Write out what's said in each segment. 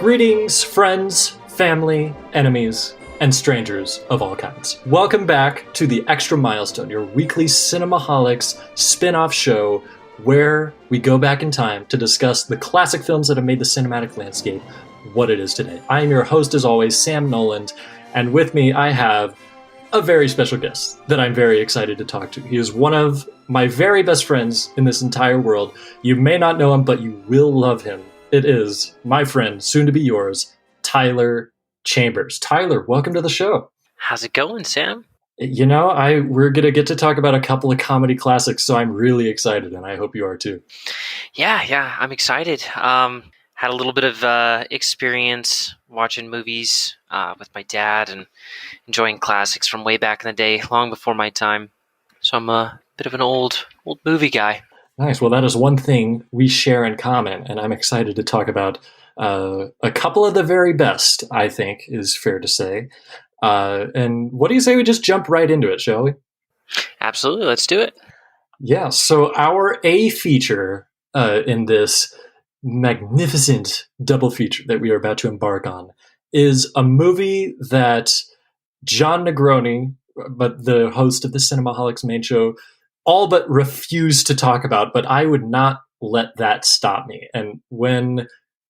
Greetings, friends, family, enemies, and strangers of all kinds. Welcome back to the Extra Milestone, your weekly Cinemaholics spin-off show where we go back in time to discuss the classic films that have made the cinematic landscape what it is today. I am your host, as always, Sam Noland, and with me I have a very special guest that I'm very excited to talk to. He is one of my very best friends in this entire world. You may not know him, but you will love him. It is my friend, soon to be yours, Tyler Chambers. Tyler, welcome to the show. How's it going, Sam? You know, we're going to get to talk about a couple of comedy classics, so I'm really excited, and I hope you are too. Yeah, I'm excited. Had a little bit of experience watching movies with my dad and enjoying classics from way back in the day, long before my time. So I'm a bit of an old movie guy. Nice. Well, that is one thing we share in common, and I'm excited to talk about a couple of the very best, I think, is fair to say. And what do you say we just jump right into it, shall we? Absolutely. Let's do it. Yeah. So our A feature in this magnificent double feature that we are about to embark on is a movie that John Negroni, but the host of the Cinemaholics main show, all but refused to talk about, but I would not let that stop me. And when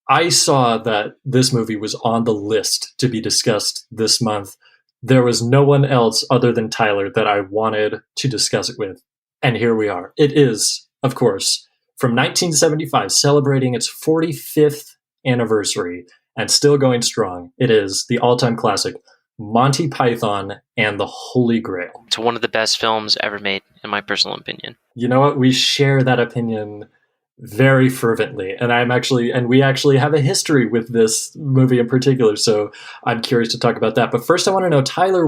I saw that this movie was on the list to be discussed this month, there was no one else other than Tyler that I wanted to discuss it with. And here we are. It is, of course, from 1975, celebrating its 45th anniversary and still going strong. It is the all-time classic, Monty Python and the Holy Grail. It's one of the best films ever made, in my personal opinion. You know what? We share that opinion very fervently, and we actually have a history with this movie in particular, so I'm curious to talk about that. But first I want to know, Tyler,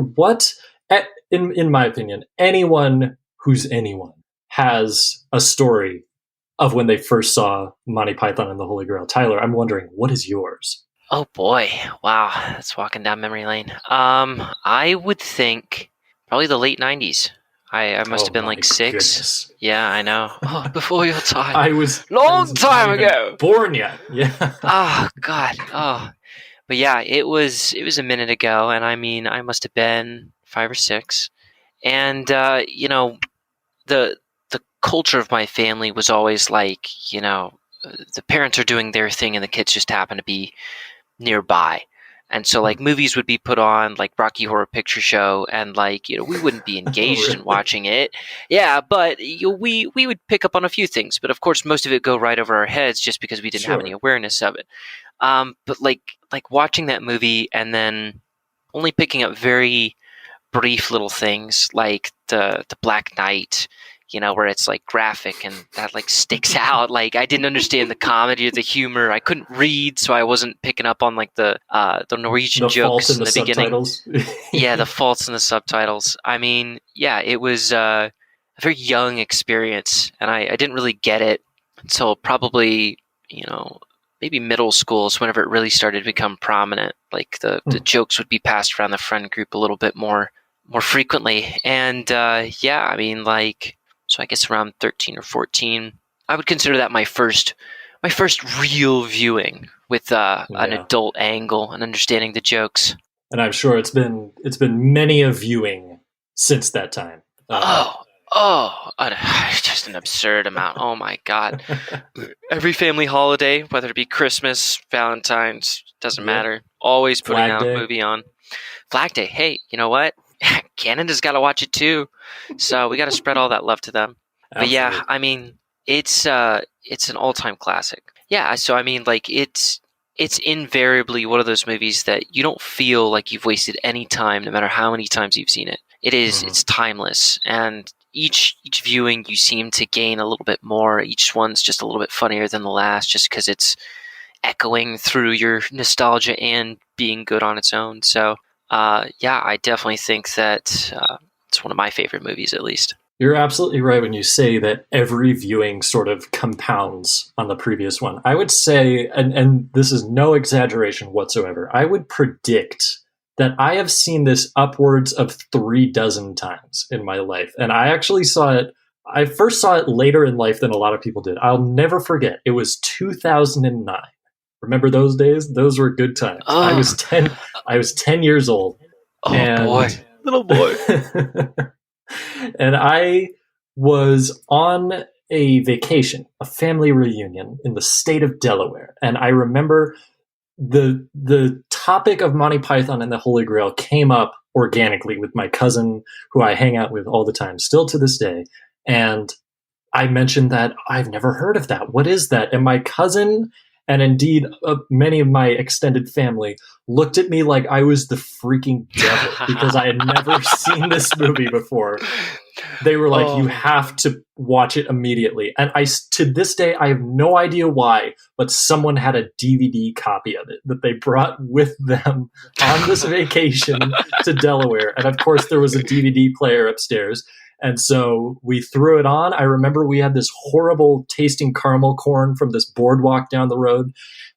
in my opinion, anyone who's anyone has a story of when they first saw Monty Python and the Holy Grail. Tyler, I'm wondering, what is yours? Oh boy. Wow. That's walking down memory lane. I would think probably the late 90s. I must have been like 6. Goodness. Yeah, I know. Oh, before your time. I was long time ago. Born yet. Yeah. Oh God. Oh. But yeah, it was a minute ago, and I mean, I must have been 5 or 6. And the culture of my family was always like, the parents are doing their thing and the kids just happen to be nearby. And so like movies would be put on, like Rocky Horror Picture Show, and like, we wouldn't be engaged in watching it. Yeah, but we would pick up on a few things, but of course most of it go right over our heads just because we didn't have any awareness of it. But like watching that movie and then only picking up very brief little things like the Black Knight, where it's like graphic and that like sticks out. Like I didn't understand the comedy or the humor. I couldn't read, so I wasn't picking up on like the Norwegian jokes in the beginning. Yeah, the faults in the subtitles. I mean, yeah, it was a very young experience, and I didn't really get it until probably maybe middle school is whenever it really started to become prominent. Like the jokes would be passed around the friend group a little bit more frequently, and yeah, I mean like. So I guess around 13 or 14, I would consider that my first real viewing with an adult angle and understanding the jokes. And I'm sure it's been many a viewing since that time. Just an absurd amount. Oh my God. Every family holiday, whether it be Christmas, Valentine's, doesn't matter. Always putting out a movie on. Flag Day. Hey, you know what? Canada's got to watch it too, so we got to spread all that love to them. But yeah, I mean, it's an all-time classic. Yeah, so I mean, like it's invariably one of those movies that you don't feel like you've wasted any time, no matter how many times you've seen it. It's timeless, and each viewing you seem to gain a little bit more. Each one's just a little bit funnier than the last, just because it's echoing through your nostalgia and being good on its own. So. Yeah, I definitely think that it's one of my favorite movies, at least. You're absolutely right when you say that every viewing sort of compounds on the previous one. I would say, and this is no exaggeration whatsoever, I would predict that I have seen this upwards of 36 times in my life. And I actually I first saw it later in life than a lot of people did. I'll never forget. It was 2009. Remember those days? Those were good times. I was 10 years old. Oh boy, little boy. And I was on a vacation, a family reunion in the state of Delaware. And I remember the topic of Monty Python and the Holy Grail came up organically with my cousin, who I hang out with all the time, still to this day. And I mentioned that I've never heard of that. What is that? And my cousin, and indeed many of my extended family, looked at me like I was the freaking devil because I had never seen this movie before. They were like, you have to watch it immediately. And to this day, I have no idea why, but someone had a DVD copy of it that they brought with them on this vacation to Delaware. And of course, there was a DVD player upstairs. And so we threw it on. I remember we had this horrible tasting caramel corn from this boardwalk down the road.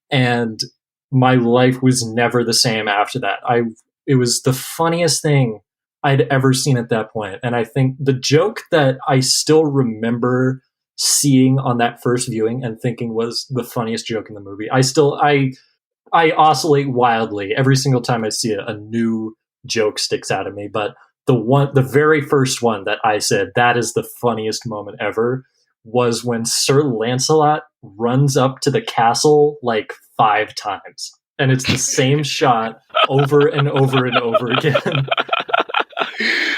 And my life was never the same after that. It was the funniest thing I'd ever seen at that point. And I think the joke that I still remember seeing on that first viewing and thinking was the funniest joke in the movie. I oscillate wildly. Every single time I see it, a new joke sticks out of me. But the very first one that I said, that is the funniest moment ever, was when Sir Lancelot runs up to the castle like 5 times. And it's the same shot over and over and over again.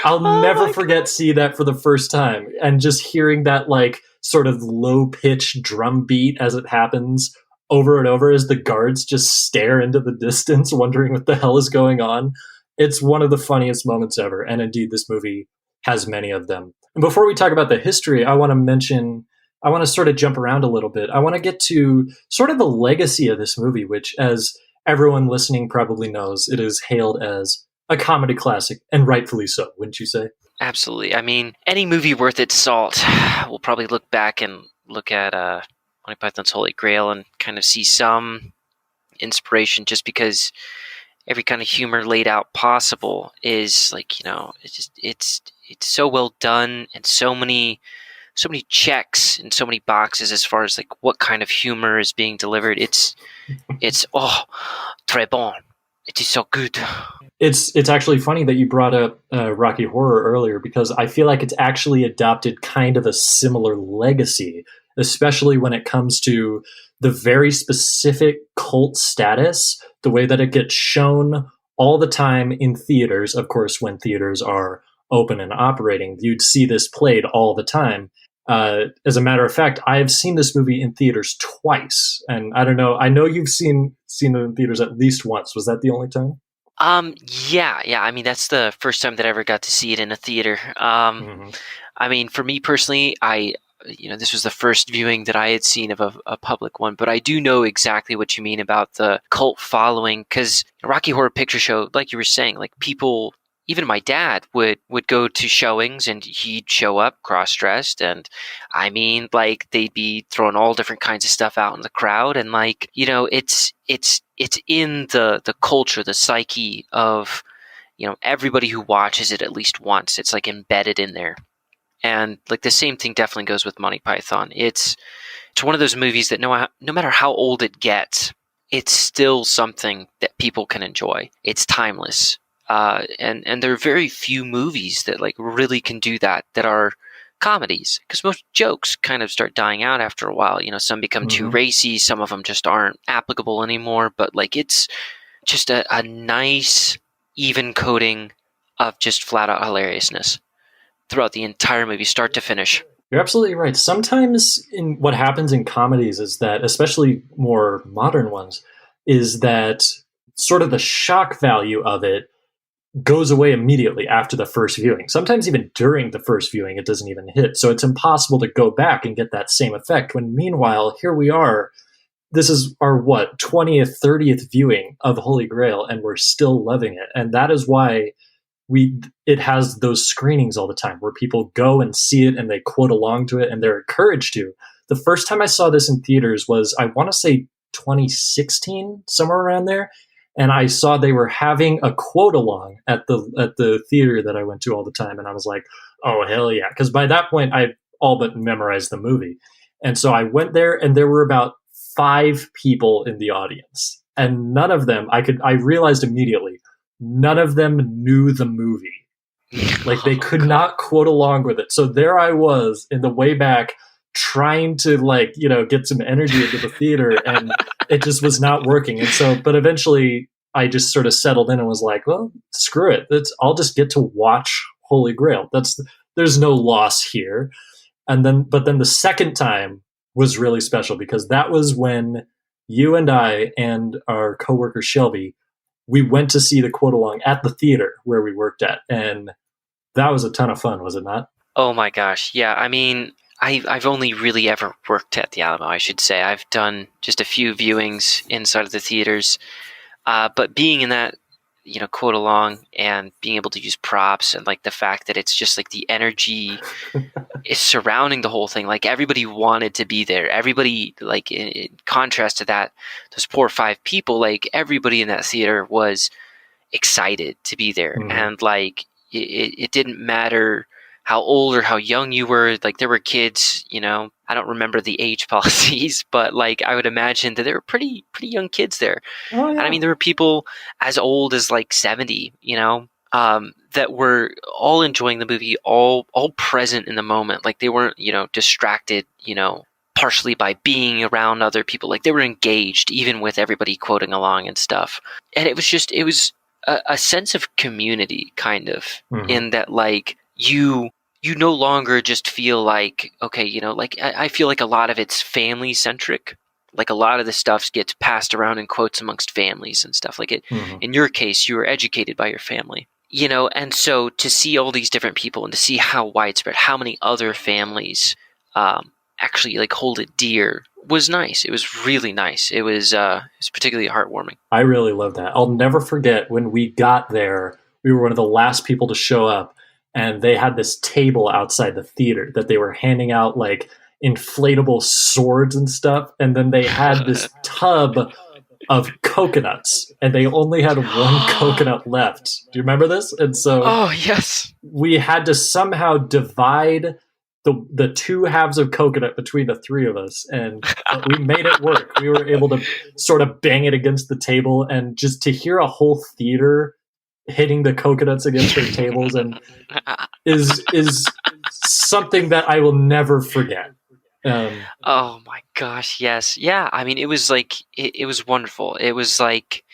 I'll never forget seeing that for the first time and just hearing that like sort of low pitched drum beat as it happens over and over as the guards just stare into the distance, wondering what the hell is going on. It's one of the funniest moments ever. And indeed, this movie has many of them. And before we talk about the history, I want to sort of jump around a little bit. I want to get to sort of the legacy of this movie, which, as everyone listening probably knows, it is hailed as a comedy classic, and rightfully so, wouldn't you say? Absolutely. I mean, any movie worth its salt will probably look back and look at Monty Python's Holy Grail and kind of see some inspiration, just because every kind of humor laid out possible is like, it's so well done, and so many checks and so many boxes as far as like what kind of humor is being delivered. It's très bon. It is so good. It's actually funny that you brought up Rocky Horror earlier, because I feel like it's actually adopted kind of a similar legacy, especially when it comes to the very specific cult status, the way that it gets shown all the time in theaters. Of course, when theaters are open and operating, you'd see this played all the time. As a matter of fact, I have seen this movie in theaters twice, and I don't know. I know you've seen it in theaters at least once. Was that the only time? Yeah. I mean, that's the first time that I ever got to see it in a theater. I mean, for me personally, this was the first viewing that I had seen of a public one, but I do know exactly what you mean about the cult following, because Rocky Horror Picture Show, like you were saying, like people, even my dad would go to showings and he'd show up cross-dressed, and I mean, like, they'd be throwing all different kinds of stuff out in the crowd, and like, it's in the culture, the psyche of, everybody who watches it at least once. It's like embedded in there. And like the same thing definitely goes with Monty Python. It's one of those movies that no matter how old it gets, it's still something that people can enjoy. It's timeless. And there are very few movies that like really can do that are comedies, because most jokes kind of start dying out after a while. Some become too racy, some of them just aren't applicable anymore, but like it's just a nice even coating of just flat out hilariousness throughout the entire movie, start to finish. You're absolutely right. Sometimes what happens in comedies is that, especially more modern ones, is that sort of the shock value of it goes away immediately after the first viewing. Sometimes even during the first viewing, it doesn't even hit. So it's impossible to go back and get that same effect, when meanwhile, here we are. This is our, 20th, 30th viewing of Holy Grail, and we're still loving it. And that is why it has those screenings all the time where people go and see it and they quote along to it and they're encouraged to. The first time I saw this in theaters was, I want to say 2016, somewhere around there. And I saw they were having a quote along at the theater that I went to all the time. And I was like, oh, hell yeah. Because by that point, I all but memorized the movie. And so I went there, and there were about 5 people in the audience, and none of them, I realized immediately, none of them knew the movie. Like, they could not quote along with it. So there I was in the way back trying to, like, get some energy into the theater, and it just was not working. And so, but eventually I just sort of settled in and was like, well, screw it. I'll just get to watch Holy Grail. There's no loss here. But then the second time was really special, because that was when you and I and our coworker Shelby, we went to see the quote along at the theater where we worked at, and that was a ton of fun, was it not? Oh my gosh, yeah. I mean, I've only really ever worked at the Alamo, I should say. I've done just a few viewings inside of the theaters, but being in that, quote along, and being able to use props, and like the fact that it's just like the energy is surrounding the whole thing. Like, everybody wanted to be there. Everybody, like, in contrast to that, those poor 5 people, like, everybody in that theater was excited to be there. Mm-hmm. And like, it didn't matter how old or how young you were. Like, there were kids, I don't remember the age policies, but like, I would imagine that there were pretty young kids there. Oh, yeah. And I mean, there were people as old as like 70, that were all enjoying the movie, all present in the moment. Like, they weren't, distracted, partially by being around other people. Like, they were engaged, even with everybody quoting along and stuff. And it was a sense of community, kind of, mm-hmm. in that, like, you no longer just feel like, okay, like, I feel like a lot of it's family centric. Like, a lot of the stuff gets passed around in quotes amongst families and stuff like it. Mm-hmm. In your case, you were educated by your family, and so to see all these different people and to see how widespread, how many other families actually like hold it dear was nice. It was really nice. It was particularly heartwarming. I really love that. I'll never forget when we got there, we were one of the last people to show up, and they had this table outside the theater that they were handing out like inflatable swords and stuff. And then they had this tub of coconuts, and they only had one coconut left. Do you remember this? And so, oh yes, we had to somehow divide the 2 halves of coconut between the 3 of us, and we made it work. We were able to sort of bang it against the table, and just to hear a whole theater hitting the coconuts against their tables and is something that I will never forget. Oh my gosh, yes. Yeah, I mean, it was like, it was wonderful. It was like,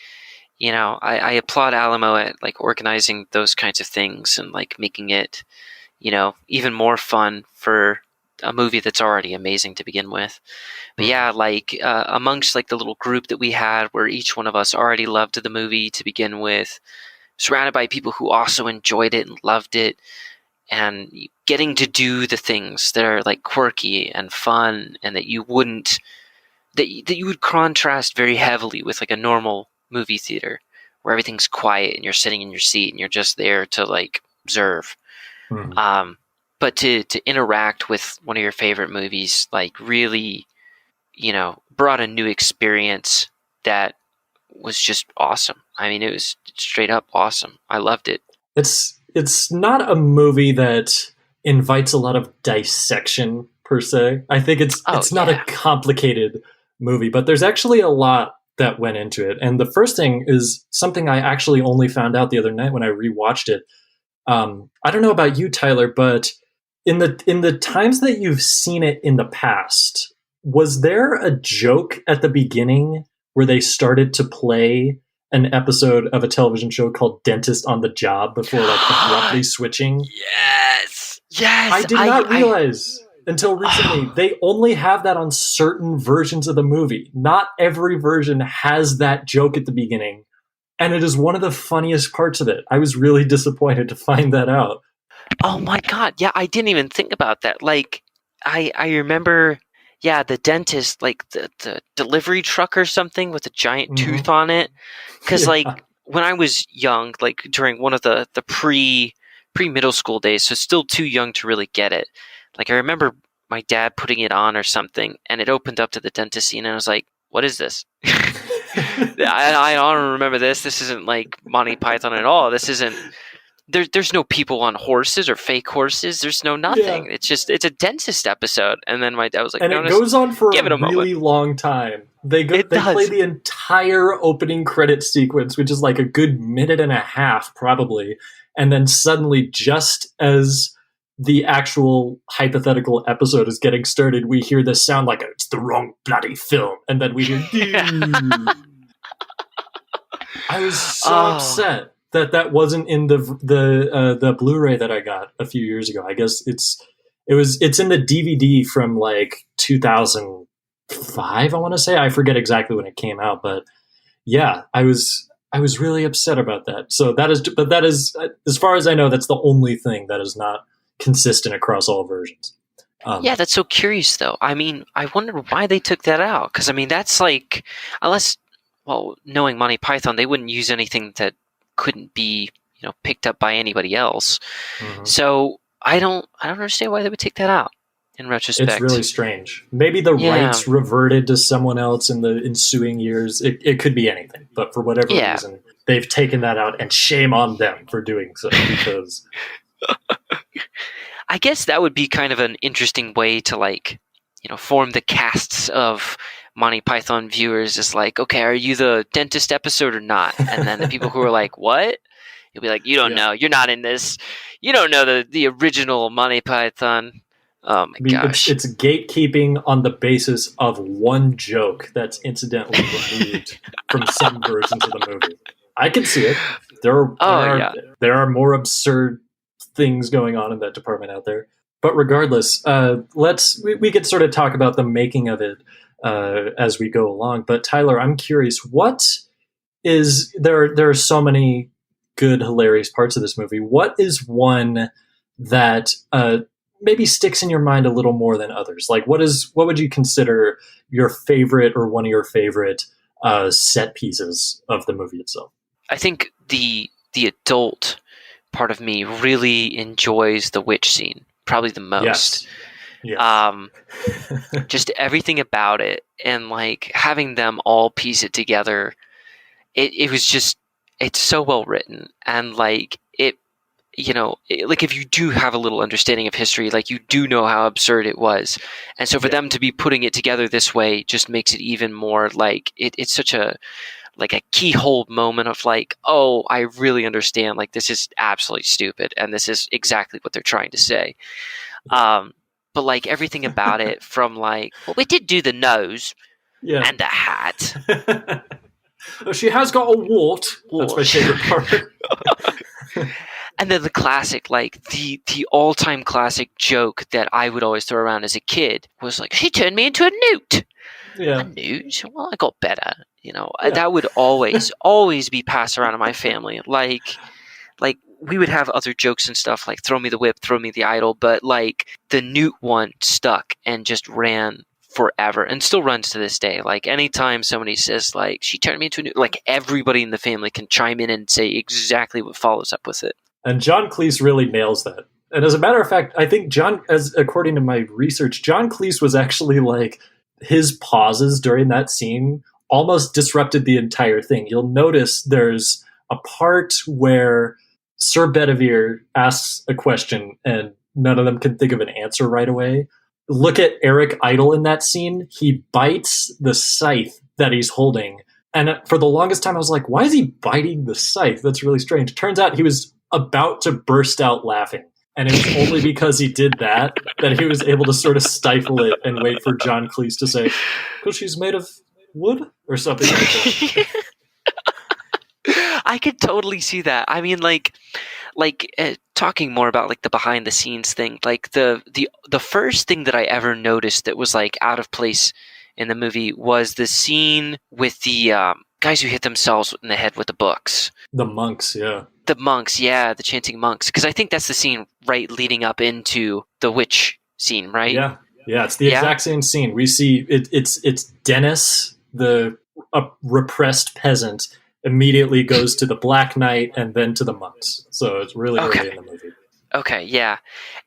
I applaud Alamo at like organizing those kinds of things and like making it, even more fun for a movie that's already amazing to begin with. But yeah, like amongst like the little group that we had, where each one of us already loved the movie to begin with, surrounded by people who also enjoyed it and loved it, and getting to do the things that are like quirky and fun, and that you would contrast very heavily with like a normal movie theater where everything's quiet and you're sitting in your seat and you're just there to like observe. Mm-hmm. But to interact with one of your favorite movies, like, really, brought a new experience that was just awesome. I mean, it was straight up awesome. I loved it. It's not a movie that invites a lot of dissection per se. I think it's not a complicated movie, but there's actually a lot that went into it. And the first thing is something I actually only found out the other night when I rewatched it. I don't know about you, Tyler, but in the times that you've seen it in the past, was there a joke at the beginning where they started to play an episode of a television show called Dentist on the Job before like abruptly switching? Yes. I did not realize until recently they only have that on certain versions of the movie. Not every version has that joke at the beginning. And it is one of the funniest parts of it. I was really disappointed to find that out. Oh my God. Yeah, I didn't even think about that. Like, I remember, yeah, the dentist, like the delivery truck or something with a giant tooth on it. Because like when I was young, like during one of the pre-middle school days, so still too young to really get it. Like, I remember my dad putting it on or something, and it opened up to the dentist scene, and I was like, what is this? I don't remember this. This isn't like Monty Python at all. This isn't. There's no people on horses or fake horses. There's no nothing. Yeah. It's a dentist episode. And then my dad was like, and it goes on for a really long time. They It does. play the entire opening credit sequence, which is like a good minute and a half, probably, and then suddenly, just as the actual hypothetical episode is getting started, we hear this sound like it's the wrong bloody film, and then we hear. I was so upset that wasn't in the Blu-ray that I got a few years ago. I guess it's in the DVD from like 2005. I want to say, I forget exactly when it came out, but yeah, I was really upset about that. So that is, as far as I know, that's the only thing that is not consistent across all versions. Yeah, that's so curious, though. I mean, I wonder why they took that out. Because, I mean, that's like, unless, well, knowing Monty Python, they wouldn't use anything that couldn't be, picked up by anybody else. Mm-hmm. So I don't understand why they would take that out in retrospect. It's really strange. Maybe the rights reverted to someone else in the ensuing years. It could be anything. But for whatever reason, they've taken that out, and shame on them for doing so, because... I guess that would be kind of an interesting way to form the casts of Monty Python viewers. Is like, okay, are you the dentist episode or not? And then the people who are like, what? You'll be like, you don't know. You're not in this. You don't know the original Monty Python. Oh my gosh. It's gatekeeping on the basis of one joke that's incidentally removed from some versions of the movie. I can see it. There are more absurd things going on in that department out there. But regardless, we could sort of talk about the making of it as we go along. But Tyler, I'm curious, what is there are so many good, hilarious parts of this movie. What is one that maybe sticks in your mind a little more than others? Like, what would you consider your favorite or one of your favorite set pieces of the movie itself? I think the adult part of me really enjoys the witch scene, probably the most. Yes. Just everything about it, and like having them all piece it together. It was just, it's so well written, and like like if you do have a little understanding of history, like you do know how absurd it was, and so for them to be putting it together this way just makes it even more like it's such a keyhole moment of like, oh, I really understand. Like, this is absolutely stupid, and this is exactly what they're trying to say. But like everything about it, from like, well, we did do the nose and the hat. Oh, she has got a wart. That's my favorite part. And then the classic, like the all-time classic joke that I would always throw around as a kid was like, she turned me into a newt. Yeah. A newt? Well, I got better. That would always be passed around in my family. Like we would have other jokes and stuff like throw me the whip, throw me the idol, but like the newt one stuck and just ran forever and still runs to this day. Like anytime somebody says like, she turned me into a newt, like everybody in the family can chime in and say exactly what follows up with it. And John Cleese really nails that. And as a matter of fact, I think according to my research, John Cleese was actually like, his pauses during that scene almost disrupted the entire thing. You'll notice there's a part where Sir Bedivere asks a question and none of them can think of an answer right away. Look at Eric Idle in that scene. He bites the scythe that he's holding. And for the longest time, I was like, why is he biting the scythe? That's really strange. Turns out he was about to burst out laughing. And it was only because he did that he was able to sort of stifle it and wait for John Cleese to say, because she's made of wood or something like that. I could totally see that. I mean, talking more about like the behind the scenes thing, like the first thing that I ever noticed that was like out of place in the movie was the scene with the guys who hit themselves in the head with the books. The monks, yeah. The monks, yeah, the chanting monks. Because I think that's the scene right leading up into the witch scene, right? Yeah, it's the exact same scene. We see it's Dennis, the repressed peasant, immediately goes to the Black Knight and then to the monks. So it's really early in the movie. Okay, yeah.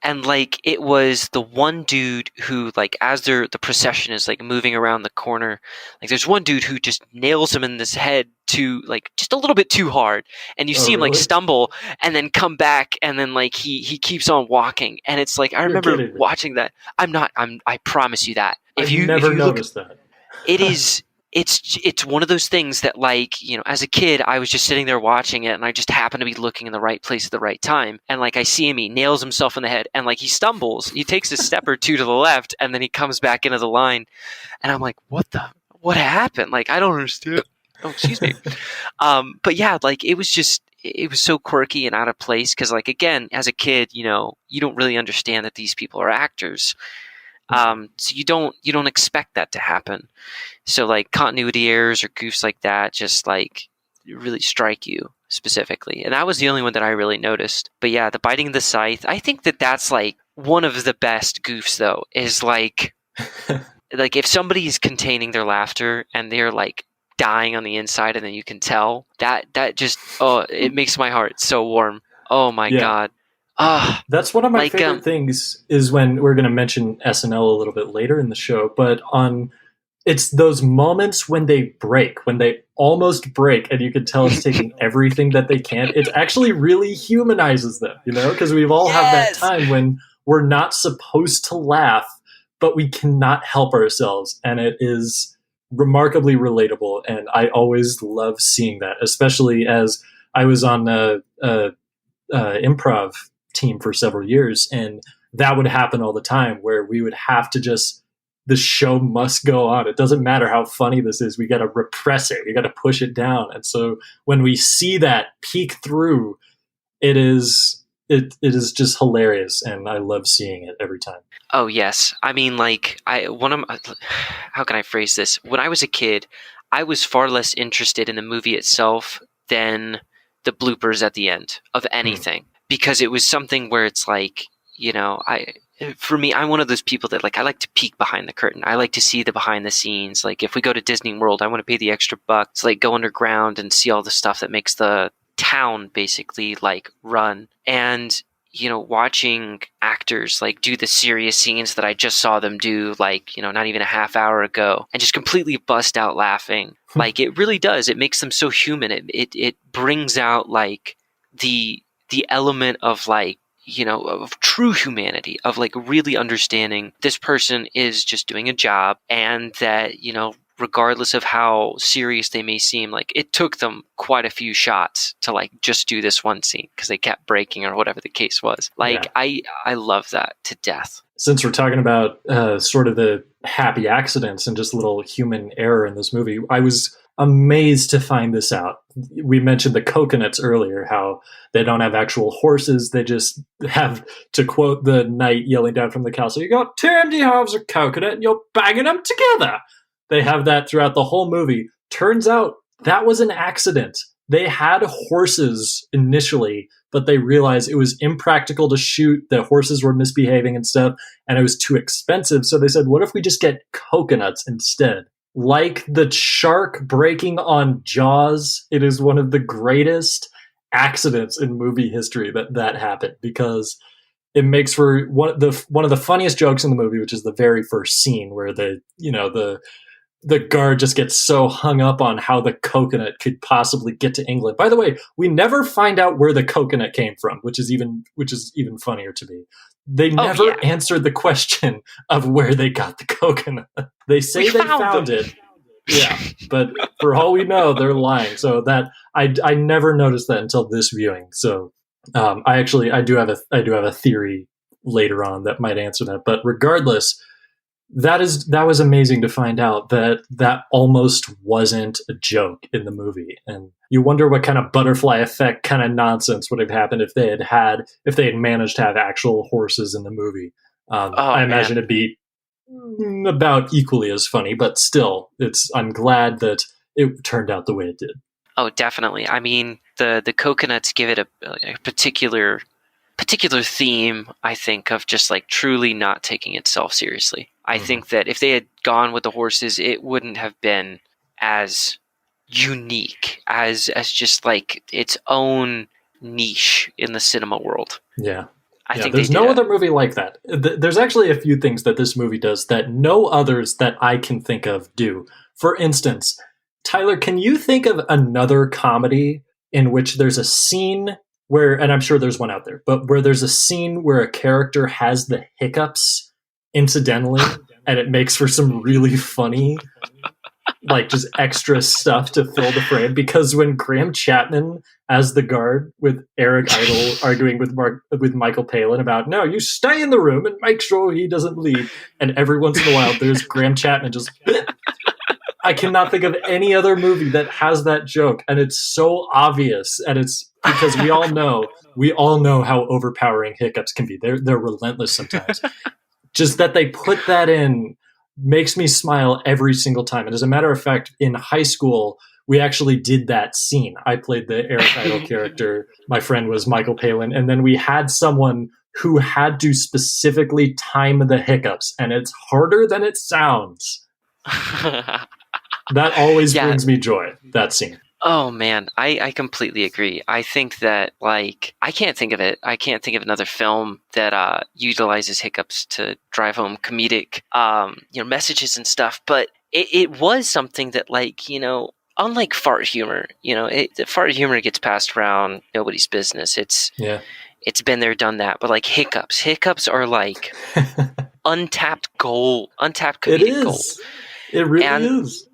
And like it was the one dude who, like, as the procession is like moving around the corner, like there's one dude who just nails him in this head too, like just a little bit too hard, and you see him like stumble and then come back, and then like he keeps on walking, and it's like I remember watching that. I promise you that. If you never noticed that. It is it's one of those things that, like, you know, as a kid, I was just sitting there watching it, and I just happened to be looking in the right place at the right time. And like, I see him, he nails himself in the head, and like, he stumbles, he takes a step or two to the left, and then he comes back into the line. And I'm like, what happened? Like, I don't understand. Oh, excuse me. But yeah, like, it was so quirky and out of place. Cause like, again, as a kid, you know, you don't really understand that these people are actors. So you don't expect that to happen. So like, continuity errors or goofs like that just like really strike you specifically. And that was the only one that I really noticed. But yeah, the biting the scythe, I think that's like one of the best goofs though, is like, like if somebody's containing their laughter and they're like dying on the inside, and then you can tell that just, oh, it makes my heart so warm. Oh my God. That's one of my favorite things, is when we're going to mention SNL a little bit later in the show, but it's those moments when they almost break, and you can tell it's taking everything that they can. It actually really humanizes them, you know, because we've all had that time when we're not supposed to laugh, but we cannot help ourselves, and it is remarkably relatable. And I always love seeing that, especially as I was on a improv team for several years, and that would happen all the time, where we would have to the show must go on. It doesn't matter how funny this is. We got to repress it. We got to push it down. And so when we see that peek through, it is just hilarious. And I love seeing it every time. Oh yes. I mean, like, how can I phrase this? When I was a kid, I was far less interested in the movie itself than the bloopers at the end of anything. Because it was something where it's like, you know, for me, I'm one of those people that, like, I like to peek behind the curtain. I like to see the behind the scenes. Like, if we go to Disney World, I want to pay the extra buck to, like, go underground and see all the stuff that makes the town basically, like, run. And, you know, watching actors, like, do the serious scenes that I just saw them do, like, you know, not even a half hour ago, and just completely bust out laughing. Like, it really does. It makes them so human. It brings out, like, the element of, like, you know, of true humanity, of like really understanding this person is just doing a job, and that, you know, regardless of how serious they may seem, like, it took them quite a few shots to like just do this one scene because they kept breaking or whatever the case was. Like, I love that to death. Since we're talking about sort of the happy accidents and just little human error in this movie, I was amazed to find this out. We mentioned the coconuts earlier, how they don't have actual horses. They just have, to quote the knight yelling down from the castle, you got 2 empty halves of coconut and you're banging them together. They have that throughout the whole movie. Turns out that was an accident. They had horses initially, but they realized it was impractical to shoot. The horses were misbehaving and stuff, and it was too expensive. So they said, what if we just get coconuts instead? Like the shark breaking on Jaws, it is one of the greatest accidents in movie history that happened, because it makes for one of the funniest jokes in the movie, which is the very first scene where the guard just gets so hung up on how the coconut could possibly get to England. By the way, we never find out where the coconut came from, which is even funnier to me. They never answered the question of where they got the coconut. They say they found it. Yeah, but for all we know, they're lying. So that I never noticed that until this viewing. So I do have a theory later on that might answer that. But regardless, that was amazing to find out that almost wasn't a joke in the movie. And you wonder what kind of butterfly effect kind of nonsense would have happened if they had managed to have actual horses in the movie. I imagine it'd be about equally as funny, but still, I'm glad that it turned out the way it did. Oh, definitely. I mean, the coconuts give it a particular theme, I think, of just like truly not taking itself seriously. I think that if they had gone with the horses, it wouldn't have been as unique as just like its own niche in the cinema world. Yeah. I think there's no other movie like that. There's actually a few things that this movie does that no others that I can think of do. For instance, Tyler, can you think of another comedy in which there's a scene where, and I'm sure there's one out there, but where there's a scene where a character has the hiccups incidentally, and it makes for some really funny like just extra stuff to fill the frame, because when Graham Chapman as the guard with Eric Idle arguing with Michael Palin about, no, you stay in the room and make sure he doesn't leave, and every once in a while there's Graham Chapman just I cannot think of any other movie that has that joke, and it's so obvious, and it's because we all know how overpowering hiccups can be. They're relentless sometimes. Just that they put that in makes me smile every single time. And as a matter of fact, in high school, we actually did that scene. I played the Eric Idle character. My friend was Michael Palin, and then we had someone who had to specifically time the hiccups, and it's harder than it sounds. That always brings me joy, that scene. Oh, man, I completely agree. I think that, like, I can't think of it. I can't think of another film that utilizes hiccups to drive home comedic, messages and stuff. But it was something that, like, unlike fart humor, fart humor gets passed around, nobody's business. It's been there, done that. But, like, hiccups are like untapped comedic gold. It really is.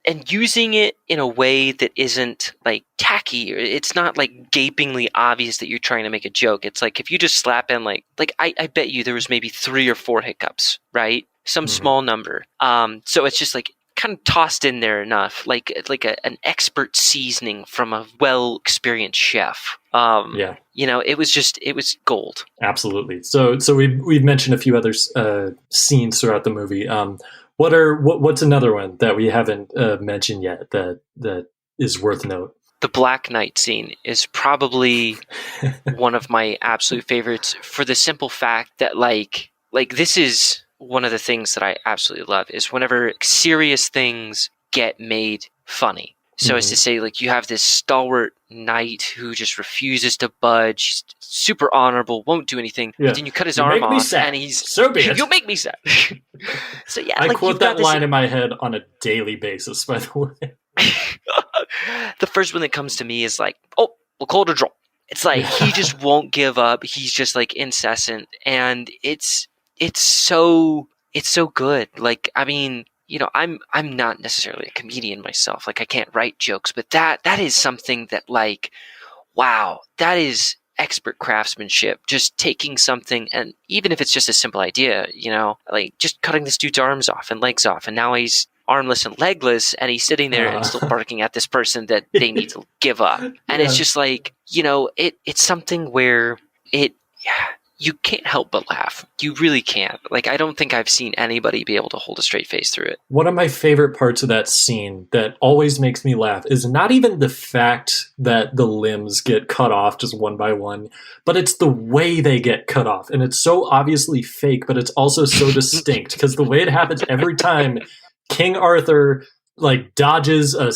And using it in a way that isn't like tacky, or it's not like gapingly obvious that you're trying to make a joke. It's like if you just slap in like I bet you there was maybe 3 or 4 hiccups, right? Some small number. So it's just like kind of tossed in there enough, like an expert seasoning from a well experienced chef. It was gold. Absolutely. So we've mentioned a few other scenes throughout the movie. What's another one that we haven't mentioned yet that is worth note? The Black Knight scene is probably one of my absolute favorites, for the simple fact that like this is one of the things that I absolutely love, is whenever serious things get made funny. So as to say, like, you have this stalwart knight who just refuses to budge, he's super honorable, won't do anything, but then you cut his arm off, and he's so be it. You'll make me sad. So yeah, I quote that line in my head on a daily basis, by the way. The first one that comes to me is like, oh, we'll call it a draw. It's like he just won't give up. He's just like incessant, and it's so good. Like, I mean, I'm not necessarily a comedian myself. Like, I can't write jokes, but that is something that, like, wow, that is expert craftsmanship. Just taking something, and even if it's just a simple idea, like just cutting this dude's arms off and legs off, and now he's armless and legless, and he's sitting there and still barking at this person that they need to give up. And it's just like, it's something where you can't help but laugh. You really can't. Like, I don't think I've seen anybody be able to hold a straight face through it. One of my favorite parts of that scene that always makes me laugh is not even the fact that the limbs get cut off just one by one, but it's the way they get cut off. And it's so obviously fake, but it's also so distinct, because the way it happens every time King Arthur like dodges a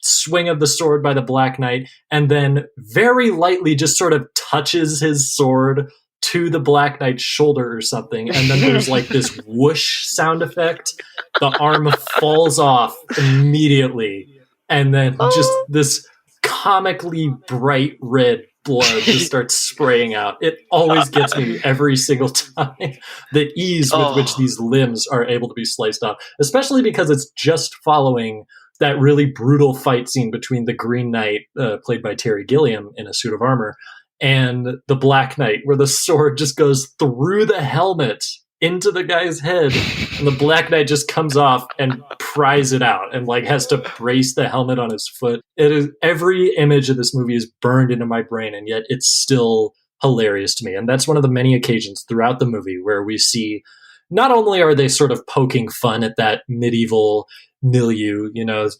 swing of the sword by the Black Knight, and then very lightly just sort of touches his sword to the Black Knight's shoulder or something, and then there's like this whoosh sound effect. The arm falls off immediately, and then just this comically bright red blood just starts spraying out. It always gets me every single time. The ease with which these limbs are able to be sliced off, especially because it's just following that really brutal fight scene between the Green Knight, played by Terry Gilliam in a suit of armor, and the Black Knight, where the sword just goes through the helmet into the guy's head, and the Black Knight just comes off and pries it out and like has to brace the helmet on his foot. It is, every image of this movie is burned into my brain, and yet it's still hilarious to me. And that's one of the many occasions throughout the movie where we see, not only are they sort of poking fun at that medieval milieu,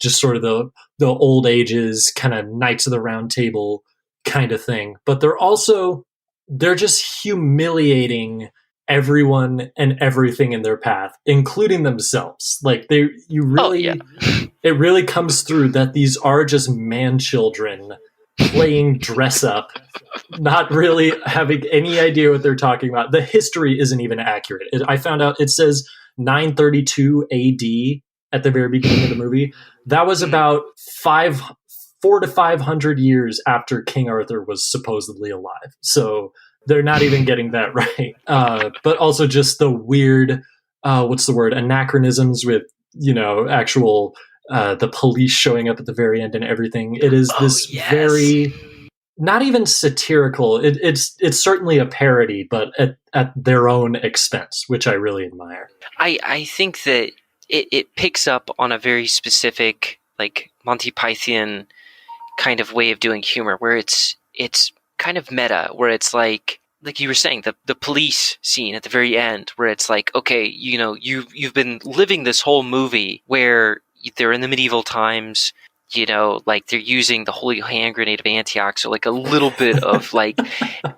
just sort of the old ages kind of Knights of the Round Table kind of thing, but they're just humiliating everyone and everything in their path, including themselves. Like it really comes through that these are just man children playing dress up, not really having any idea what they're talking about. The history isn't even accurate. I found out it says 932 AD at the very beginning of the movie. That was about 400 to 500 years after King Arthur was supposedly alive. So they're not even getting that right. But also just the weird, anachronisms with, actual the police showing up at the very end and everything. It is this yes. very, not even satirical. It's certainly a parody, but at their own expense, which I really admire. I think that it picks up on a very specific, like, Monty Python kind of way of doing humor, where it's kind of meta, where it's like you were saying, the police scene at the very end, where it's like, okay, you know, you've been living this whole movie where they're in the medieval times, you know, like they're using the holy hand grenade of Antioch, so like a little bit of like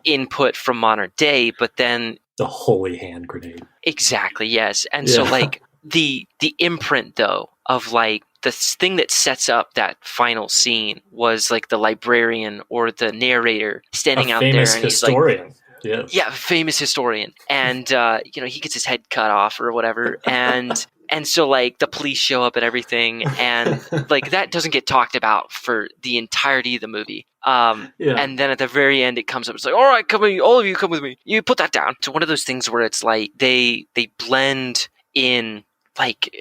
input from modern day, but then the holy hand grenade. Exactly, yes. And so like the imprint though of like the thing that sets up that final scene was like the librarian or the narrator standing out there, and historian. He's like, yeah, famous historian, and you know, he gets his head cut off or whatever, and so like the police show up and everything, and like that doesn't get talked about for the entirety of the movie. And then at the very end it comes up, it's like, all right, come with me, all of you come with me, you put that down. It's one of those things where it's like they blend in, like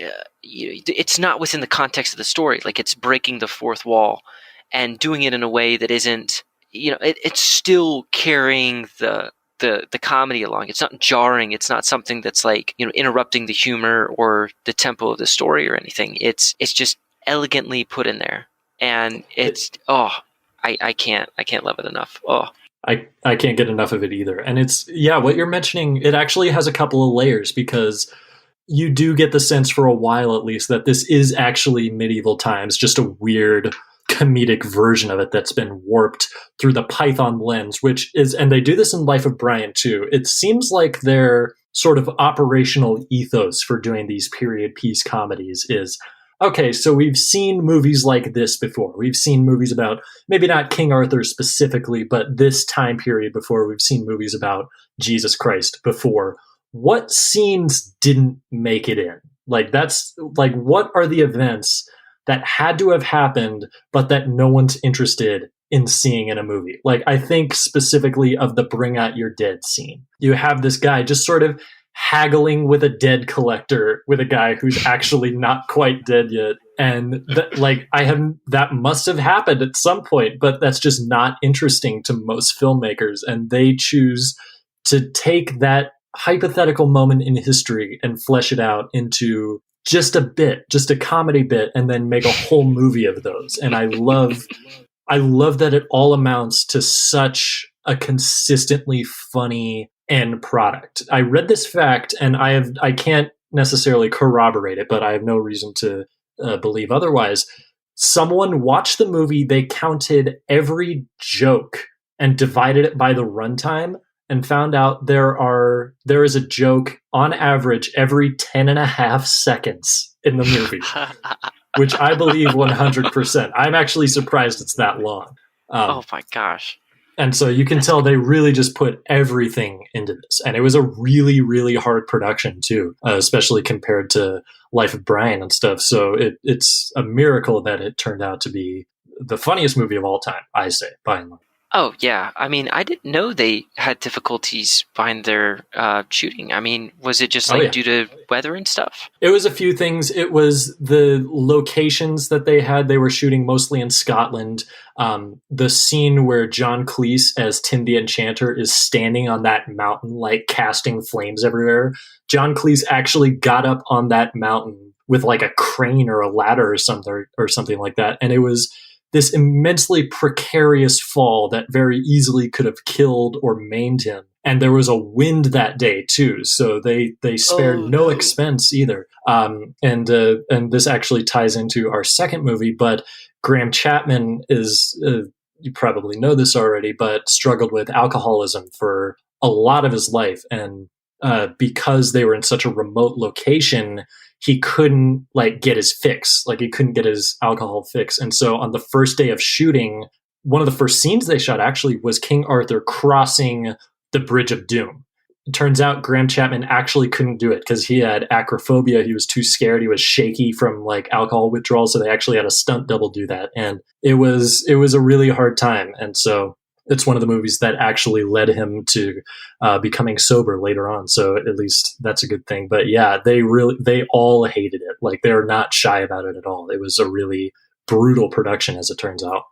it's not within the context of the story, like it's breaking the fourth wall and doing it in a way that isn't, you know, it's still carrying the comedy along. It's not jarring. It's not something that's like, you know, interrupting the humor or the tempo of the story or anything. It's just elegantly put in there, and it's I can't love it enough. I can't get enough of it either. And it's, what you're mentioning, it actually has a couple of layers, because you do get the sense for a while at least that this is actually medieval times, just a weird comedic version of it that's been warped through the Python lens, which is, and they do this in Life of Brian too. It seems like their sort of operational ethos for doing these period piece comedies is, okay, so we've seen movies like this before. We've seen movies about, maybe not King Arthur specifically, but this time period before. We've seen movies about Jesus Christ before. What scenes didn't make it in? Like, that's like, what are the events that had to have happened, but that no one's interested in seeing in a movie? Like, I think specifically of the Bring Out Your Dead scene. You have this guy just sort of haggling with a dead collector with a guy who's actually not quite dead yet. And that must have happened at some point, but that's just not interesting to most filmmakers. And they choose to take that hypothetical moment in history and flesh it out into just a comedy bit, and then make a whole movie of those. And I love that it all amounts to such a consistently funny end product. I read this fact, and I can't necessarily corroborate it, but I have no reason to believe otherwise. Someone watched the movie, they counted every joke and divided it by the runtime, and found out there is a joke on average every 10.5 seconds in the movie, which I believe 100%. I'm actually surprised it's that long. Oh my gosh. And so you can tell they really just put everything into this. And it was a really, really hard production too, especially compared to Life of Brian and stuff. So it's a miracle that it turned out to be the funniest movie of all time, I say, by and large. Oh, yeah. I mean, I didn't know they had difficulties behind their shooting. I mean, was it just due to weather and stuff? It was a few things. It was the locations that they had. They were shooting mostly in Scotland. The scene where John Cleese as Tim the Enchanter is standing on that mountain, like casting flames everywhere. John Cleese actually got up on that mountain with like a crane or a ladder or something like that. And it was this immensely precarious fall that very easily could have killed or maimed him. And there was a wind that day too, so they spared no expense either. And this actually ties into our second movie, but Graham Chapman is, you probably know this already, but struggled with alcoholism for a lot of his life. And because they were in such a remote location, he couldn't get his fix. Like, he couldn't get his alcohol fix. And so on the first day of shooting, one of the first scenes they shot actually was King Arthur crossing the Bridge of Doom. It turns out Graham Chapman actually couldn't do it because he had acrophobia. He was too scared. He was shaky from alcohol withdrawal. So they actually had a stunt double do that. And it was a really hard time. And so it's one of the movies that actually led him to becoming sober later on. So at least that's a good thing. But yeah, they all hated it. Like, they're not shy about it at all. It was a really brutal production, as it turns out.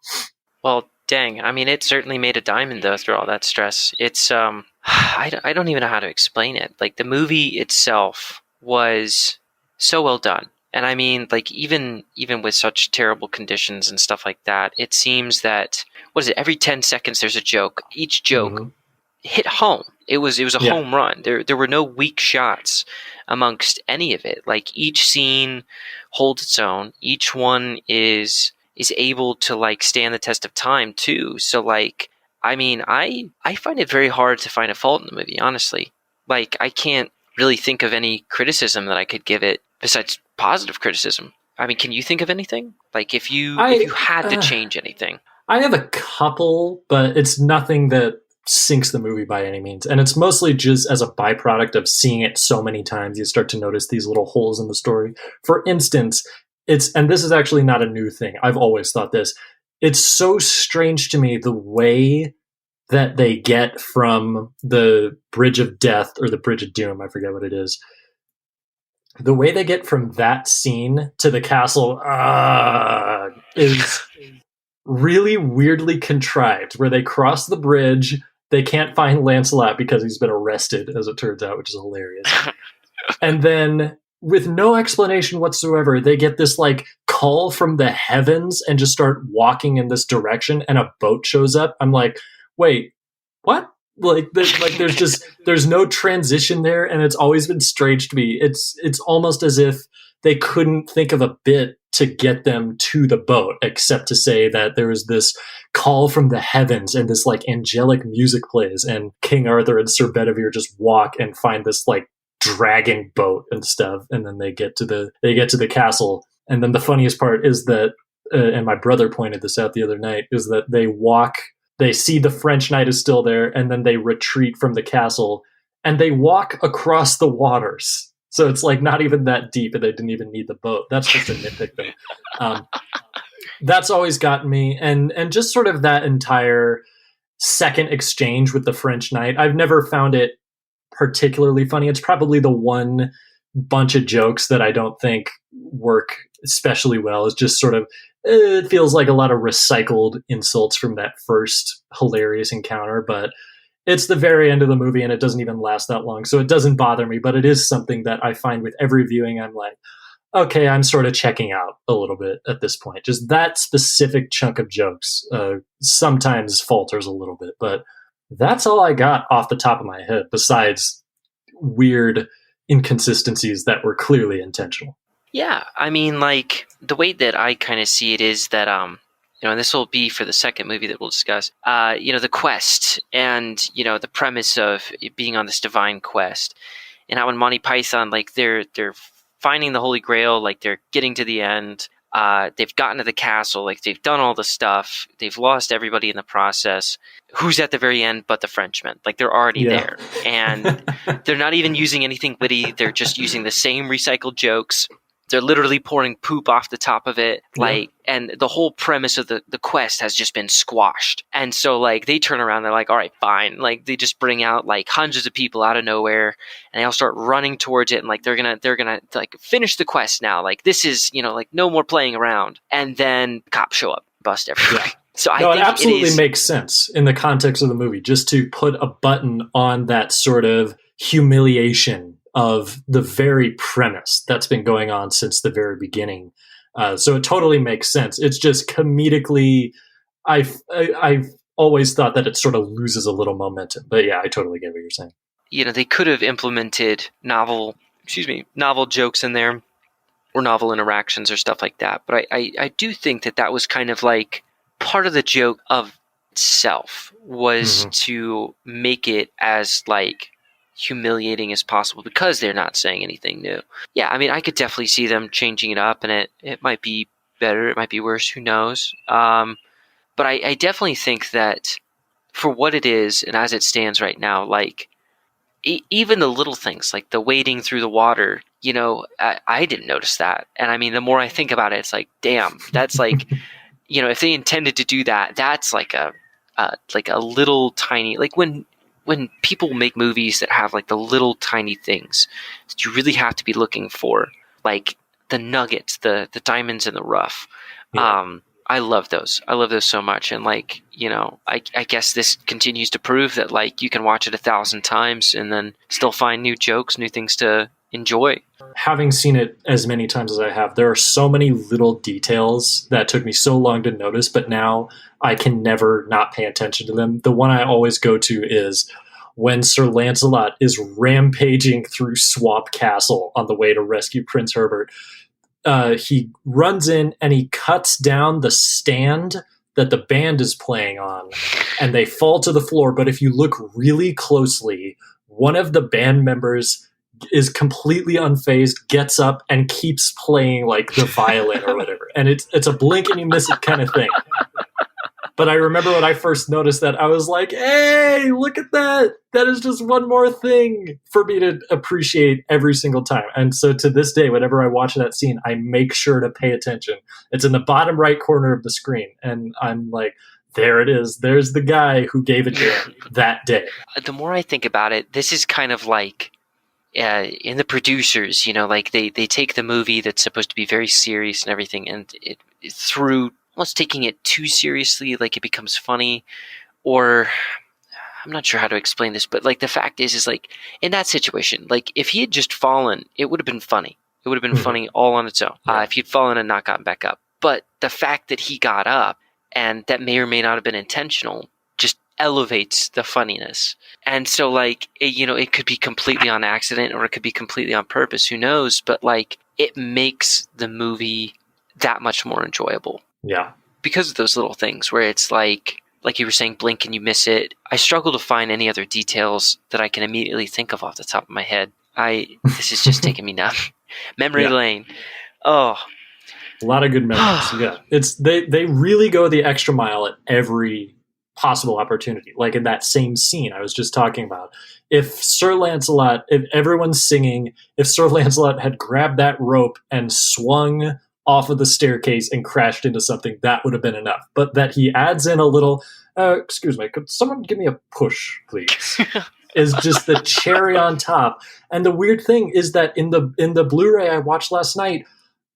Well, dang. I mean, it certainly made a diamond, though, through all that stress. It's, I don't even know how to explain it. Like, the movie itself was so well done. And I mean, like, even with such terrible conditions and stuff like that, it seems that, what is it, every 10 seconds there's a joke. Each joke hit home. It was a home run. There were no weak shots amongst any of it. Like, each scene holds its own. Each one is able to, like, stand the test of time too. So, like, I mean, I find it very hard to find a fault in the movie, honestly. Like, I can't really think of any criticism that I could give it besides positive criticism. I mean, can you think of anything? Like, if you had to change anything? I have a couple, but it's nothing that sinks the movie by any means. And it's mostly just as a byproduct of seeing it so many times, you start to notice these little holes in the story. For instance, and this is actually not a new thing. I've always thought this. It's so strange to me the way that they get from the Bridge of Death or the Bridge of Doom, I forget what it is. The way they get from that scene to the castle is really weirdly contrived, where they cross the bridge, they can't find Lancelot because he's been arrested, as it turns out, which is hilarious. And then, with no explanation whatsoever, they get this, like, call from the heavens and just start walking in this direction, and a boat shows up. I'm like, wait, what? Like, there's no transition there, and it's always been strange to me. It's almost as if they couldn't think of a bit to get them to the boat, except to say that there was this call from the heavens and this, like, angelic music plays, and King Arthur and Sir Bedivere just walk and find this, like, dragon boat and stuff, and then they get to the castle. And then the funniest part is that, and my brother pointed this out the other night, is that they see the French knight is still there, and then they retreat from the castle, and they walk across the waters. So it's, like, not even that deep, and they didn't even need the boat. That's just a nitpick, though. That's always gotten me, and just sort of that entire second exchange with the French knight. I've never found it particularly funny. It's probably the one bunch of jokes that I don't think work especially well. It's just sort of, it feels like a lot of recycled insults from that first hilarious encounter, but it's the very end of the movie and it doesn't even last that long. So it doesn't bother me, but it is something that I find with every viewing, I'm like, okay, I'm sort of checking out a little bit at this point. Just that specific chunk of jokes sometimes falters a little bit, but that's all I got off the top of my head, besides weird inconsistencies that were clearly intentional. Yeah, I mean, like, the way that I kind of see it is that, and this will be for the second movie that we'll discuss, the quest and, the premise of it being on this divine quest. And how in Monty Python, like, they're finding the Holy Grail, like, they're getting to the end, they've gotten to the castle, like, they've done all the stuff, they've lost everybody in the process. Who's at the very end but the Frenchman? Like, they're already there. And they're not even using anything witty, they're just using the same recycled jokes. They're literally pouring poop off the top of it. Like, and the whole premise of the quest has just been squashed. And so, like, they turn around, they're like, all right, fine. Like, they just bring out, like, hundreds of people out of nowhere, and they all start running towards it, and, like, they're gonna like, finish the quest now. Like, this is, like, no more playing around. And then cops show up, bust everybody. Yeah. So I think it absolutely makes sense in the context of the movie, just to put a button on that sort of humiliation of the very premise that's been going on since the very beginning. So it totally makes sense. It's just comedically, I've always thought that it sort of loses a little momentum. But yeah, I totally get what you're saying. They could have implemented novel jokes in there, or novel interactions or stuff like that. But I do think that was kind of like part of the joke of itself was to make it as, like, humiliating as possible because they're not saying anything new. Yeah, I mean, I could definitely see them changing it up, and it might be better, it might be worse, who knows. But I definitely think that for what it is, and as it stands right now, like, even the little things, like the wading through the water, I didn't notice that. And I mean, the more I think about it, it's like, damn, that's like, if they intended to do that, that's like a like a little tiny, like when people make movies that have like the little tiny things that you really have to be looking for, like the nuggets, the diamonds in the rough. Yeah. I love those. I love those so much. And like, I guess this continues to prove that like you can watch it 1,000 times and then still find new jokes, new things to enjoy. Having seen it as many times as I have, there are so many little details that took me so long to notice, but now I can never not pay attention to them. The one I always go to is when Sir Lancelot is rampaging through Swamp Castle on the way to rescue Prince Herbert. He runs in and he cuts down the stand that the band is playing on, and they fall to the floor. But if you look really closely, one of the band members is completely unfazed, gets up and keeps playing like the violin or whatever. And it's a blink and you miss it kind of thing. But I remember when I first noticed that, I was like, hey, look at that. That is just one more thing for me to appreciate every single time. And so to this day, whenever I watch that scene, I make sure to pay attention. It's in the bottom right corner of the screen. And I'm like, there it is. There's the guy who gave it to him that day. The more I think about it, this is kind of like in the producers, like they take the movie that's supposed to be very serious and everything, and it through almost taking it too seriously, like it becomes funny, or I'm not sure how to explain this, but like the fact is like in that situation, like if he had just fallen, it would have been funny. It would have been funny all on its own. If he'd fallen and not gotten back up. But the fact that he got up, and that may or may not have been intentional, just elevates the funniness. And so like, it could be completely on accident or it could be completely on purpose. Who knows? But like, it makes the movie that much more enjoyable. Yeah. Because of those little things where it's like you were saying, blink and you miss it. I struggle to find any other details that I can immediately think of off the top of my head. This is just taking me down. Memory lane. Oh. A lot of good memories. Yeah. They really go the extra mile at every possible opportunity. Like in that same scene I was just talking about. If everyone's singing, if Sir Lancelot had grabbed that rope and swung off of the staircase and crashed into something, that would have been enough. But that he adds in a little, excuse me, could someone give me a push, please? Is just the cherry on top. And the weird thing is that in the Blu-ray I watched last night,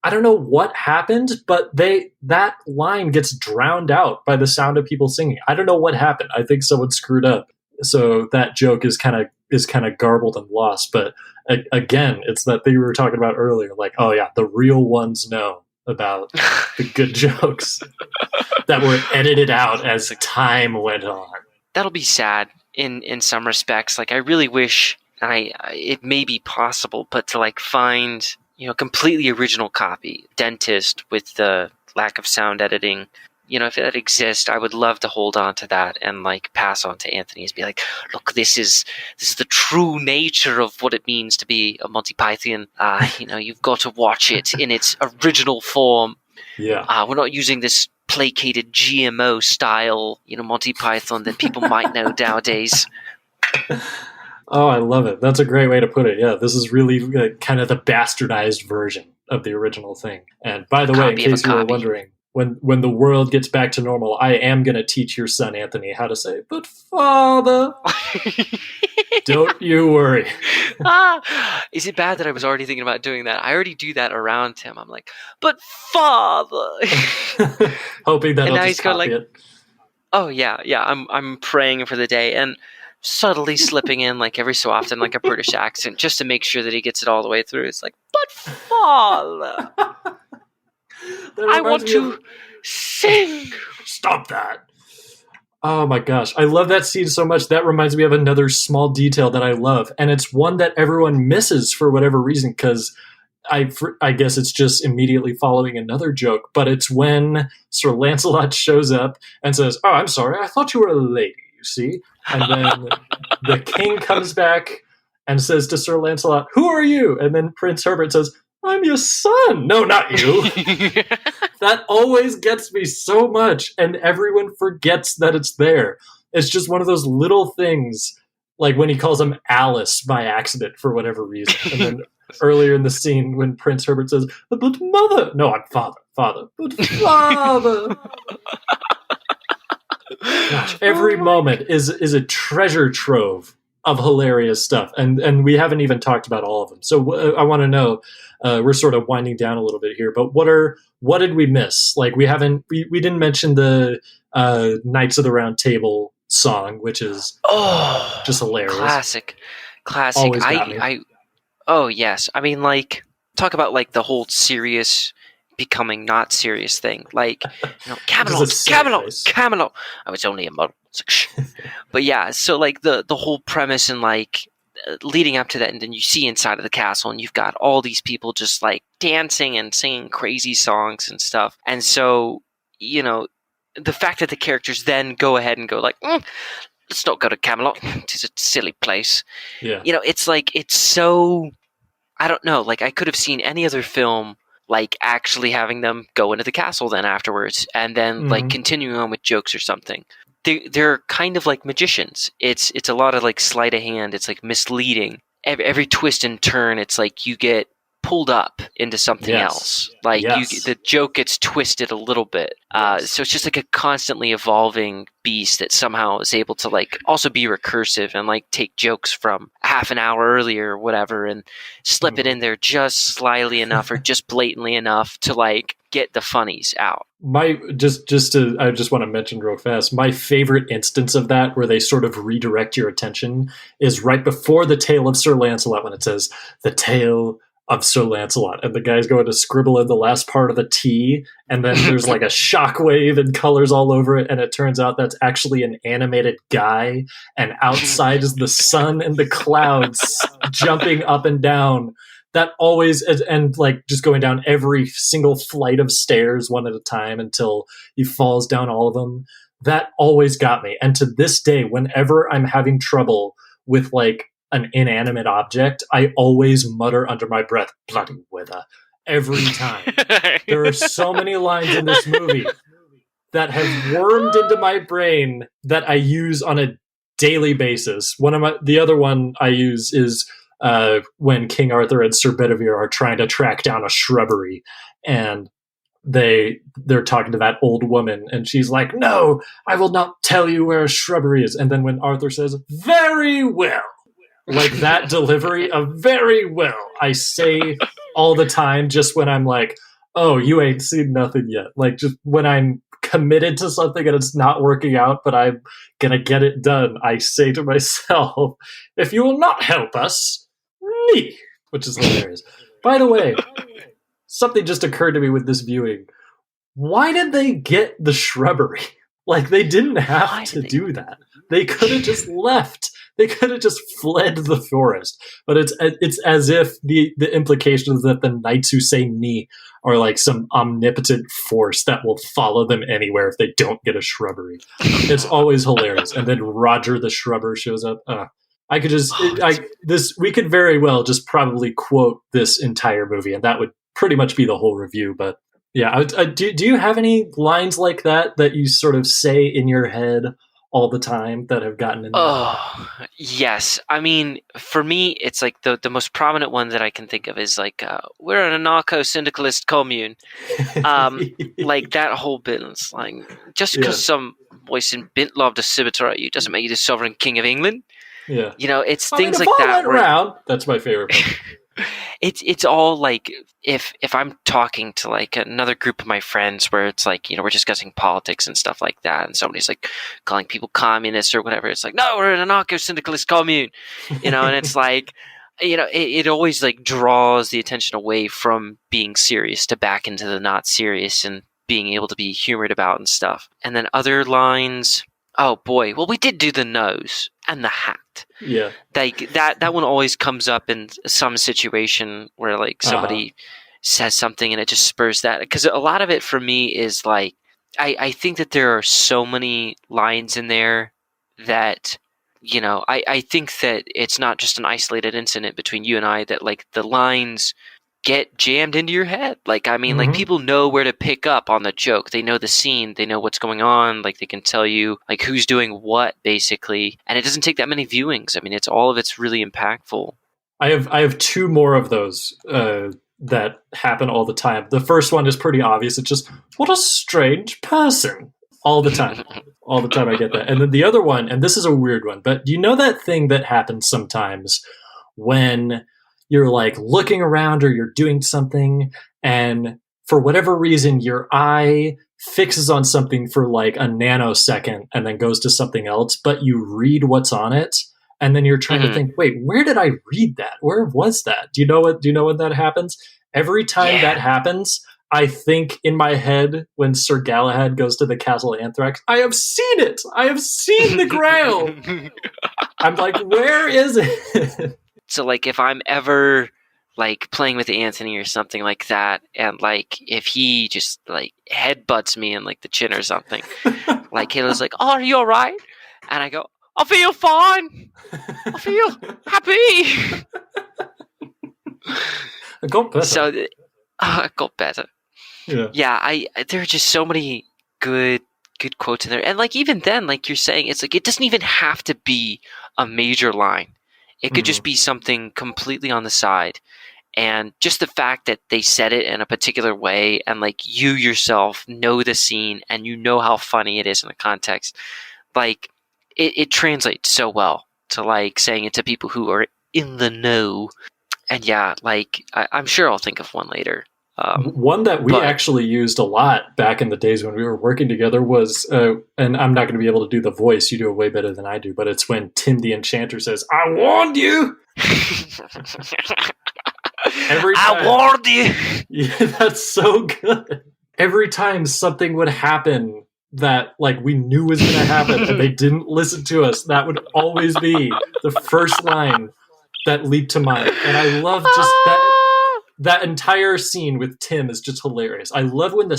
I don't know what happened, but that line gets drowned out by the sound of people singing. I don't know what happened. I think someone screwed up. So that joke is kind of garbled and lost. But again, it's that thing we were talking about earlier. Like, oh yeah, the real ones know about the good jokes that were edited out as time went on. That'll be sad in some respects. Like, I really wish it may be possible, but to like find completely original copy, dentist with the lack of sound editing. If that exists, I would love to hold on to that and like pass on to Anthony and be like, look, this is the true nature of what it means to be a Monty Python. You've got to watch it in its original form. Yeah. We're not using this placated GMO style, Monty Python that people might know nowadays. Oh, I love it. That's a great way to put it. Yeah, this is really kind of the bastardized version of the original thing. And by the way, in case you were wondering, when the world gets back to normal, I am going to teach your son, Anthony, how to say, but father, don't you worry. Is it bad that I was already thinking about doing that? I already do that around him. I'm like, but father. Hoping that he'll just copy it. Oh, yeah. I'm praying for the day and subtly slipping in like every so often like a British accent just to make sure that he gets it all the way through. It's like, but father. I want to sing. Stop that. Oh my gosh. I love that scene so much. That reminds me of another small detail that I love. And it's one that everyone misses for whatever reason, because I guess it's just immediately following another joke. But it's when Sir Lancelot shows up and says, oh, I'm sorry. I thought you were a lady, you see? And then the king comes back and says to Sir Lancelot, who are you? And then Prince Herbert says, I'm your son. No, not you. That always gets me so much, and everyone forgets that it's there. It's just one of those little things, like when he calls him Alice by accident for whatever reason. And then earlier in the scene when Prince Herbert says, but mother. No, I'm father. But father. Gosh, every moment is a treasure trove of hilarious stuff, and we haven't even talked about all of them. So I want to know. We're sort of winding down a little bit here, but what did we miss? Like we didn't mention the Knights of the Round Table song, which is just hilarious. Classic. Always got me. Oh yes, I mean, like, talk about like the whole serious becoming not serious thing. Like, Camelot. I was only a model. But yeah, so like the whole premise and like leading up to that, and then you see inside of the castle, and you've got all these people just like dancing and singing crazy songs and stuff. And so, the fact that the characters then go ahead and go like, let's not go to Camelot. It's a silly place. Yeah. It's like, it's so, I don't know, like I could have seen any other film like actually having them go into the castle then afterwards and then like continuing on with jokes or something. They're kind of like magicians. It's a lot of like sleight of hand. It's like misleading. Every twist and turn, it's like you get pulled up into something else. Like the joke gets twisted a little bit. So it's just like a constantly evolving beast that somehow is able to like also be recursive and like take jokes from half an hour earlier or whatever and slip it in there just slyly enough or just blatantly enough to like get the funnies out. I just want to mention real fast, my favorite instance of that where they sort of redirect your attention is right before the tale of Sir Lancelot, when it says the tale of Sir Lancelot, and the guy's going to scribble in the last part of the T, and then there's like a shockwave and colors all over it, and it turns out that's actually an animated guy, and outside is the sun and the clouds jumping up and down. That always, and like just going down every single flight of stairs one at a time until he falls down all of them. That always got me. And to this day, whenever I'm having trouble with like an inanimate object, I always mutter under my breath, bloody weather, every time. There are so many lines in this movie that have wormed into my brain that I use on a daily basis. The other one I use is when King Arthur and Sir Bedivere are trying to track down a shrubbery, and they're talking to that old woman, and she's like, "No, I will not tell you where a shrubbery is." And then when Arthur says, "Very well," like that delivery of "very well," I say all the time, just when I'm like, "Oh, you ain't seen nothing yet." Like just when I'm committed to something and it's not working out, but I'm gonna get it done, I say to myself, "If you will not help us, me," which is hilarious. By the way, something just occurred to me with this viewing. Why did they get the shrubbery? Like, they didn't have to do that. They could have just left. They could have just fled the forest. But it's as if the implication is that the knights who say "me" are like some omnipotent force that will follow them anywhere if they don't get a shrubbery. It's always hilarious. And then Roger the Shrubber shows up. I could just we could very well just probably quote this entire movie, and that would pretty much be the whole review. But yeah, do you have any lines like that you sort of say in your head all the time that have gotten in there? Oh, yes. I mean, for me, it's like the most prominent one that I can think of is like, we're an anarcho-syndicalist commune. Like that whole bit. It's like, just because some voice in bint loved a scimitar at you doesn't make you the sovereign king of England. Yeah. It's things like that. That's my favorite part. It's all like if I'm talking to like another group of my friends where it's like, we're discussing politics and stuff like that, and somebody's like calling people communists or whatever, it's like, no, we're an anarcho-syndicalist commune, and it's like, it always like draws the attention away from being serious to back into the not serious and being able to be humored about and stuff. And then other lines, oh boy, well, we did do the nose and the hat. Yeah, like that one always comes up in some situation where like somebody says something and it just spurs that, because a lot of it for me is like, I think that there are so many lines in there that I think that it's not just an isolated incident between you and I, that like the lines get jammed into your head. Like, I mean, like people know where to pick up on the joke. They know the scene. They know what's going on. Like they can tell you like who's doing what basically. And it doesn't take that many viewings. I mean, it's really impactful. I have two more of those that happen all the time. The first one is pretty obvious. It's just, what a strange person, all the time. All the time I get that. And then the other one, and this is a weird one, but do you know that thing that happens sometimes when you're like looking around or you're doing something and for whatever reason your eye fixes on something for like a nanosecond and then goes to something else, but you read what's on it and then you're trying to think, wait, where did I read that? Where was that? Do you know when that happens? Every time that happens, I think in my head when Sir Galahad goes to the Castle Anthrax, I have seen it. I have seen the Grail. I'm like, where is it? So like if I'm ever like playing with Anthony or something like that, and like if he just like headbutts me in like the chin or something, like Kayla's like, "Oh, are you all right?" And I go, "I feel fine. I feel happy." It got better. So it got better. Yeah. There are just so many good quotes in there, and like even then, like you're saying, it's like it doesn't even have to be a major line. It could just be something completely on the side, and just the fact that they said it in a particular way, and like you yourself know the scene and you know how funny it is in the context, like it translates so well to like saying it to people who are in the know. And yeah, like I'm sure I'll think of one later. One that we actually used a lot back in the days when we were working together was, and I'm not going to be able to do the voice, you do it way better than I do, but it's when Tim the Enchanter says, "I warned you!" Every time. I warned you! Yeah, that's so good. Every time something would happen that like we knew was going to happen and they didn't listen to us, that would always be the first line that leaped to mind. And I love just that entire scene with Tim is just hilarious. I love when the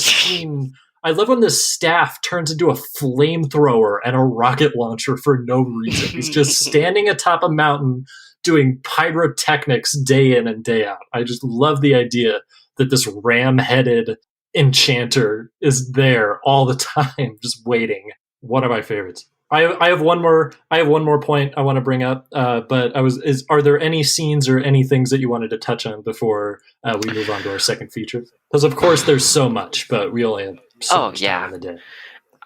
staff turns into a flamethrower and a rocket launcher for no reason. He's just standing atop a mountain doing pyrotechnics day in and day out. I just love the idea that this ram-headed enchanter is there all the time, just waiting. One of my favorites. I have one more point I want to bring up, but are there any scenes or any things that you wanted to touch on before we move on to our second feature? Because of course there's so much, but we only have so much time in the day.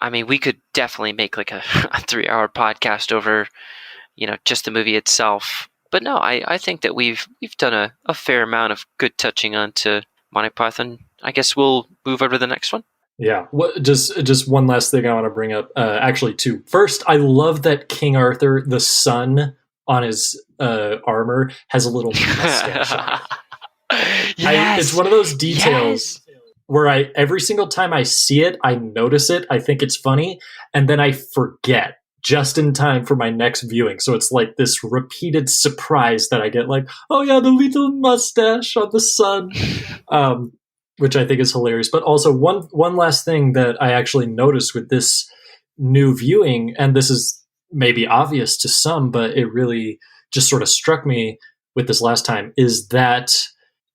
I mean, we could definitely make like a 3-hour podcast over, just the movie itself. But no, I think that we've done a fair amount of good touching on to Monty Python. I guess we'll move over to the next one. Yeah, just one last thing I want to bring up. Actually, two. First, I love that King Arthur, the sun on his armor, has a little mustache on it. Yes, it's one of those details where every single time I see it, I notice it, I think it's funny, and then I forget just in time for my next viewing. So it's like this repeated surprise that I get, like, oh yeah, the little mustache on the sun. Which I think is hilarious. But also one last thing that I actually noticed with this new viewing, and this is maybe obvious to some, but it really just sort of struck me with this last time, is that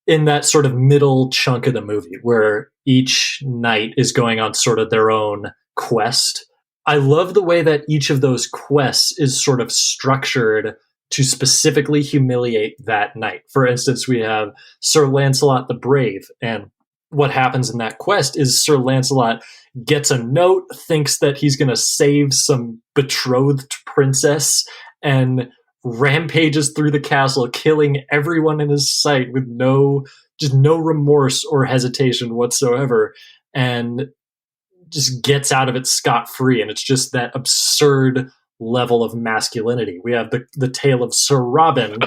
in that sort of middle chunk of the movie where each knight is going on sort of their own quest, I love the way that each of those quests is sort of structured to specifically humiliate that knight. For instance, we have Sir Lancelot the Brave, and what happens in that quest is Sir Lancelot gets a note, thinks that he's going to save some betrothed princess, and rampages through the castle, killing everyone in his sight with no remorse or hesitation whatsoever, and just gets out of it scot-free. And it's just that absurd level of masculinity. We have the tale of Sir Robin,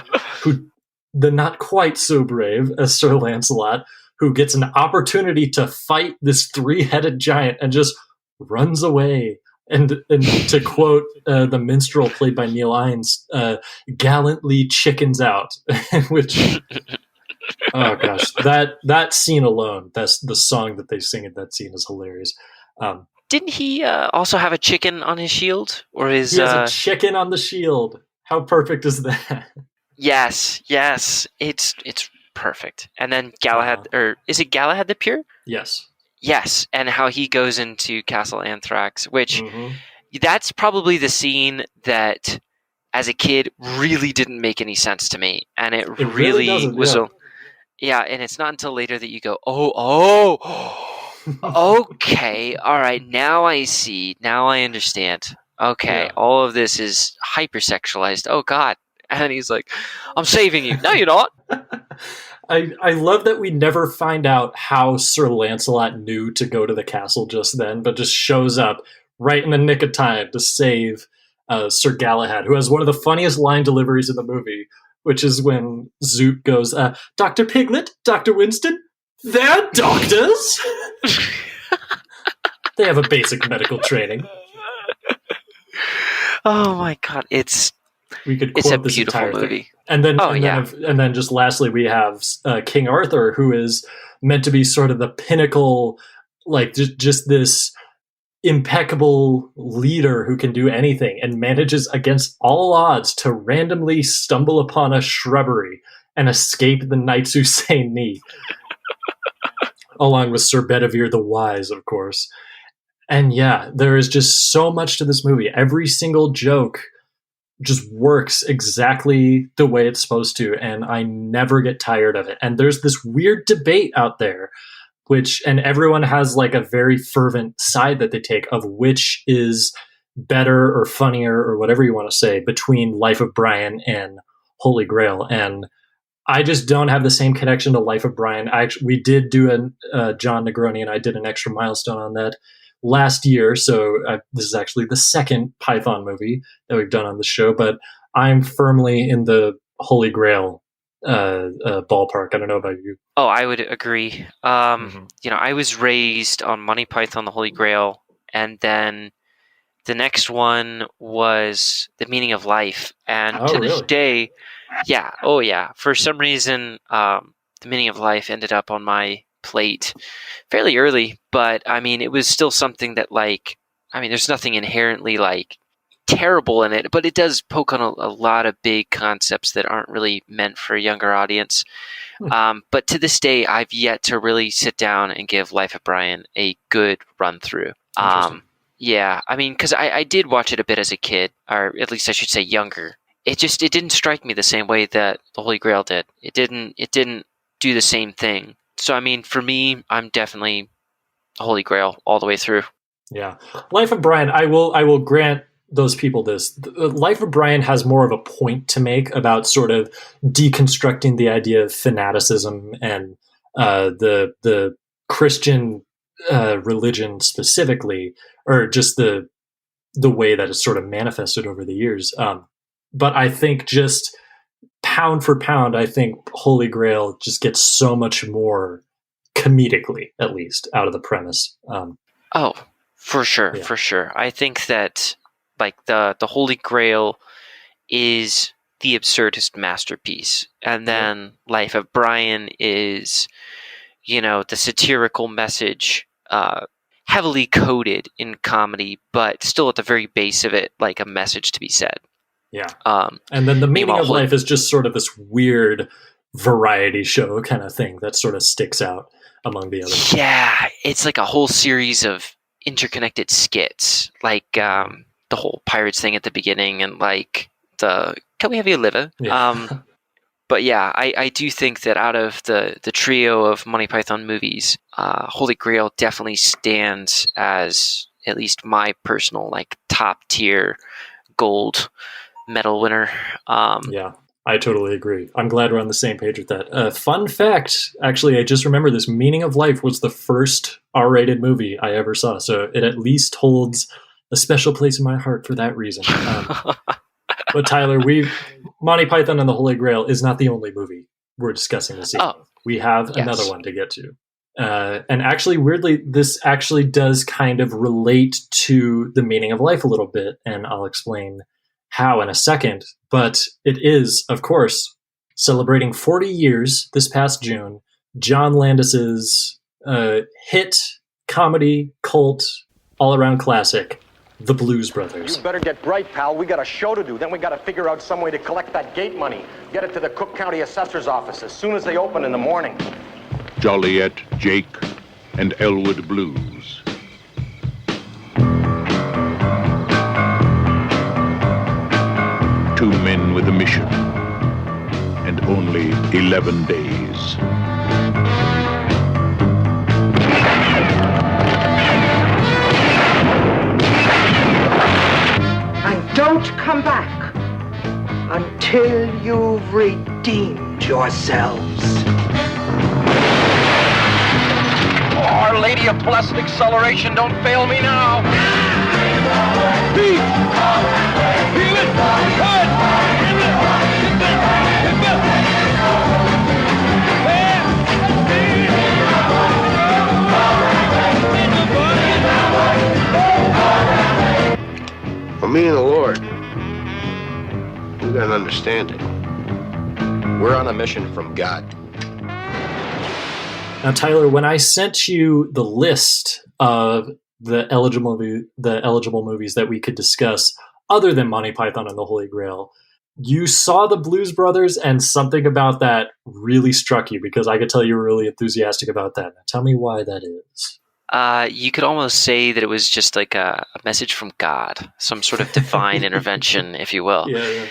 who the not quite so brave as Sir Lancelot, who gets an opportunity to fight this 3-headed giant and just runs away. And to quote the minstrel played by Neil Innes, gallantly chickens out. Which, oh gosh, that scene alone, that's the song that they sing in that scene is hilarious. Didn't he also have a chicken on his shield? Or his? He has a chicken on the shield. How perfect is that? Yes, it's perfect. And then Galahad, or is it Galahad the Pure? Yes, and how he goes into Castle Anthrax, which that's probably the scene that, as a kid, really didn't make any sense to me, and it really was. And it's not until later that you go, oh, Okay, all right, now I see. Now I understand. Okay, Yeah. all of this is hypersexualized. Oh God. And he's like, I'm saving you. No, you're not. I love that we never find out how Sir Lancelot knew to go to the castle just then, but just shows up right in the nick of time to save Sir Galahad, who has one of the funniest line deliveries in the movie, which is when Zoot goes, Dr. Piglet, Dr. Winston, they're doctors! They have a basic medical training. Oh my God, We could quote it's a this beautiful entire movie. thing. And then just lastly, we have King Arthur, who is meant to be sort of the pinnacle, like just this impeccable leader who can do anything and manages against all odds to randomly stumble upon a shrubbery and escape the knights who say knee. Along with Sir Bedivere the Wise, of course. And yeah, there is just so much to this movie. Every single joke just works exactly the way it's supposed to, and I never get tired of it. And there's this weird debate out there, and everyone has like a very fervent side that they take of which is better or funnier or whatever you want to say between Life of Brian and Holy Grail. And I just don't have the same connection to Life of Brian. We did do John Negroni and I did an Extra Milestone on that last year, so this is actually the second Python movie that we've done on the show, but I'm firmly in the Holy Grail ballpark. I don't know about you. Oh, I would agree. I was raised on Monty Python, the Holy Grail, and then the next one was The Meaning of Life. And to this day, for some reason, The Meaning of Life ended up on my plate fairly early, but I mean, it was still something that there's nothing inherently terrible in it, but it does poke on a lot of big concepts that aren't really meant for a younger audience. But to this day, I've yet to really sit down and give Life of Brian a good run through. Yeah, I mean, because I did watch it a bit as a kid, or at least I should say younger. It didn't strike me the same way that the Holy Grail did. It didn't do the same thing. So, I mean, for me, I'm definitely Holy Grail all the way through. Yeah. Life of Brian, I will grant those people this. Life of Brian has more of a point to make about sort of deconstructing the idea of fanaticism and the Christian religion specifically, or just the way that it's sort of manifested over the years. But I think just pound for pound, I think Holy Grail just gets so much more comedically, at least, out of the premise. For sure. I think that the Holy Grail is the absurdist masterpiece, and then Life of Brian is, the satirical message, heavily coded in comedy, but still at the very base of it, like a message to be said. Yeah. And then The Meaning of Life is just sort of this weird variety show kind of thing that sort of sticks out among the others. Yeah, it's like a whole series of interconnected skits, like the whole pirates thing at the beginning, and like the "Can we have your liver?" Yeah. But yeah, I do think that out of the trio of Monty Python movies, Holy Grail definitely stands as at least my personal top tier gold medal winner. Yeah, I totally agree. I'm glad we're on the same page with that. Fun fact, actually, I just remember this. Meaning of Life was the first R-rated movie I ever saw, so it at least holds a special place in my heart for that reason. But Tyler, Monty Python and the Holy Grail is not the only movie we're discussing this evening. We have another one to get to. And actually, weirdly, this actually does kind of relate to The Meaning of Life a little bit, and I'll explain how in a second. But it is, of course, celebrating 40 years this past June, John Landis's hit comedy cult all-around classic, The Blues Brothers. You better get bright, pal. We got a show to do. Then we got to figure out some way to collect that gate money. Get it to the Cook County Assessor's office as soon as they open in the morning. Joliet, Jake, and Elwood Blues. Two men with a mission, and only 11 days. until you've redeemed yourselves. Our Lady of Blessed Acceleration, don't fail me now. For me and the Lord, we got an understanding. We're on a mission from God. Now, Tyler, when I sent you the list of the eligible movies that we could discuss, other than Monty Python and the Holy Grail, you saw the Blues Brothers, and something about that really struck you, because I could tell you were really enthusiastic about that. Now, tell me why that is. You could almost say that it was just like a message from God, some sort of divine intervention, if you will. Yeah.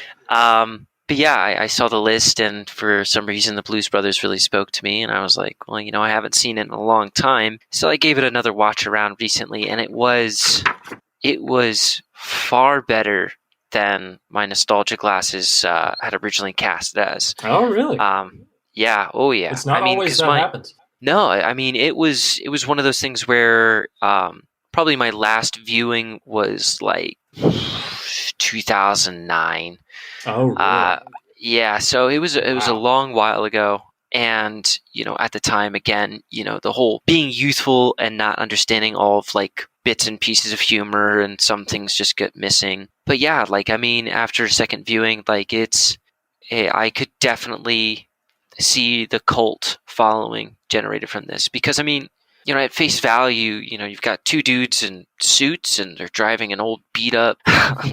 But yeah, I saw the list, and for some reason, the Blues Brothers really spoke to me, and I was like, well, I haven't seen it in a long time, so I gave it another watch around recently, and it was far better than my nostalgia glasses had originally cast it as. Oh, really? Yeah. Oh, yeah. It's not always that happens. No, it was one of those things where probably my last viewing was like 2009. Oh, really? Yeah, so it was a long while ago, and at the time, again, the whole being youthful and not understanding all of like bits and pieces of humor, and some things just get missing. But yeah, after second viewing, I could definitely see the cult following generated from this, because at face value, you've got two dudes in suits, and they're driving an old beat up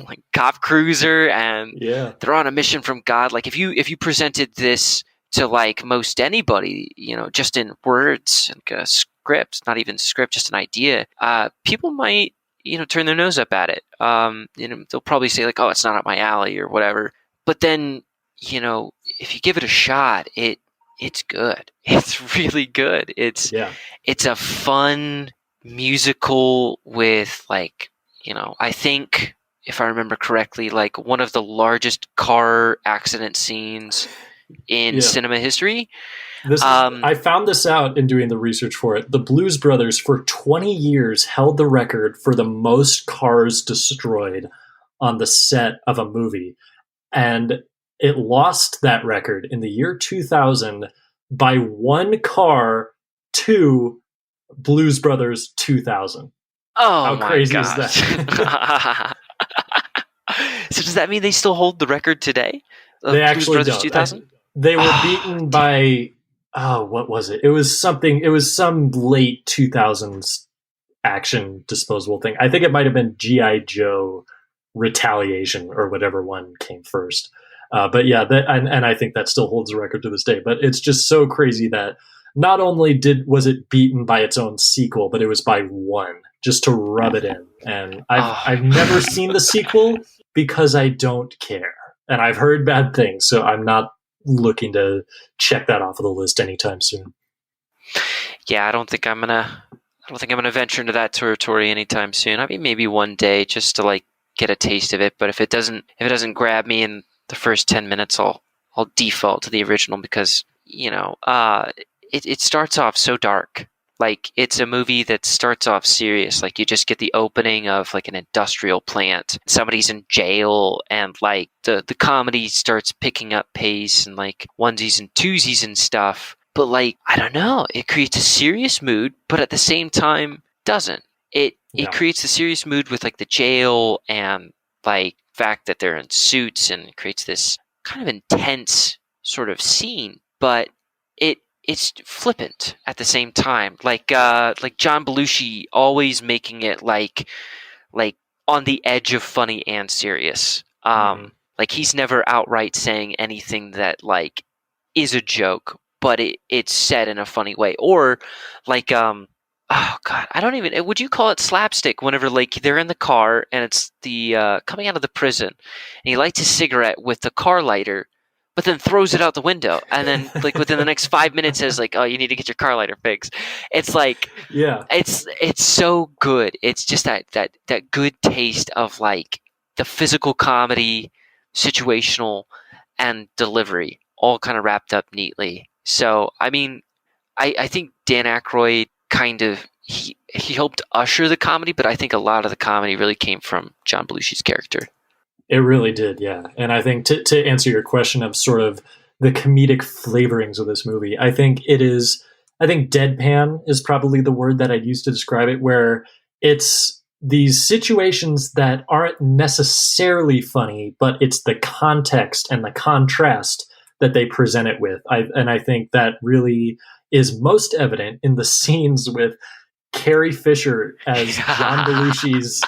like cop cruiser, and they're on a mission from God. Like if you presented this to like most anybody, just in words, like a script, not even script, just an idea, people might, turn their nose up at it. They'll probably say like, oh, it's not up my alley or whatever. But then, if you give it a shot, it's good. It's really good. It's a fun musical with I think, if I remember correctly, like one of the largest car accident scenes in cinema history. I found this out in doing the research for it. The Blues Brothers for 20 years held the record for the most cars destroyed on the set of a movie. And it lost that record in the year 2000 by one car to Blues Brothers 2000. Oh, how crazy gosh. Is that? So does that mean they still hold the record today? They actually Blues Brothers don't. 2000? They were beaten by what was it? It was some late 2000s action disposable thing. I think it might have been G.I. Joe Retaliation or whatever one came first. But yeah, and I think that still holds the record to this day. But it's just so crazy that not only was it beaten by its own sequel, but it was by one, just to rub it in. And I've never seen the sequel because I don't care, and I've heard bad things, so I'm not looking to check that off of the list anytime soon. Yeah, I don't think I'm gonna venture into that territory anytime soon. I mean, maybe one day just to like get a taste of it. But if it doesn't grab me in the first 10 minutes, I'll default to the original, because it starts off so dark. Like, it's a movie that starts off serious. Like, you just get the opening of like an industrial plant. Somebody's in jail, and like the comedy starts picking up pace, and like onesies and twosies and stuff. But like, I don't know, it creates a serious mood, but at the same time doesn't. It creates a serious mood with like the jail and like fact that they're in suits, and it creates this kind of intense sort of scene, but it's flippant at the same time. Like John Belushi always making it like on the edge of funny and serious. Like, he's never outright saying anything that like is a joke, but it's said in a funny way. Or like oh god, I don't even, would you call it slapstick whenever like they're in the car and it's the coming out of the prison, and he lights his cigarette with the car lighter, but then throws it out the window, and then like within the next 5 minutes says like, oh, you need to get your car lighter fixed. It's like, it's so good. It's just that good taste of like the physical comedy, situational, and delivery all kind of wrapped up neatly. So, I mean, I think Dan Aykroyd kind of, he helped usher the comedy, but I think a lot of the comedy really came from John Belushi's character. It really did, yeah. And I think to answer your question of sort of the comedic flavorings of this movie, I think deadpan is probably the word that I'd use to describe it, where it's these situations that aren't necessarily funny, but it's the context and the contrast that they present it with. And I think that really is most evident in the scenes with Carrie Fisher as John Belushi's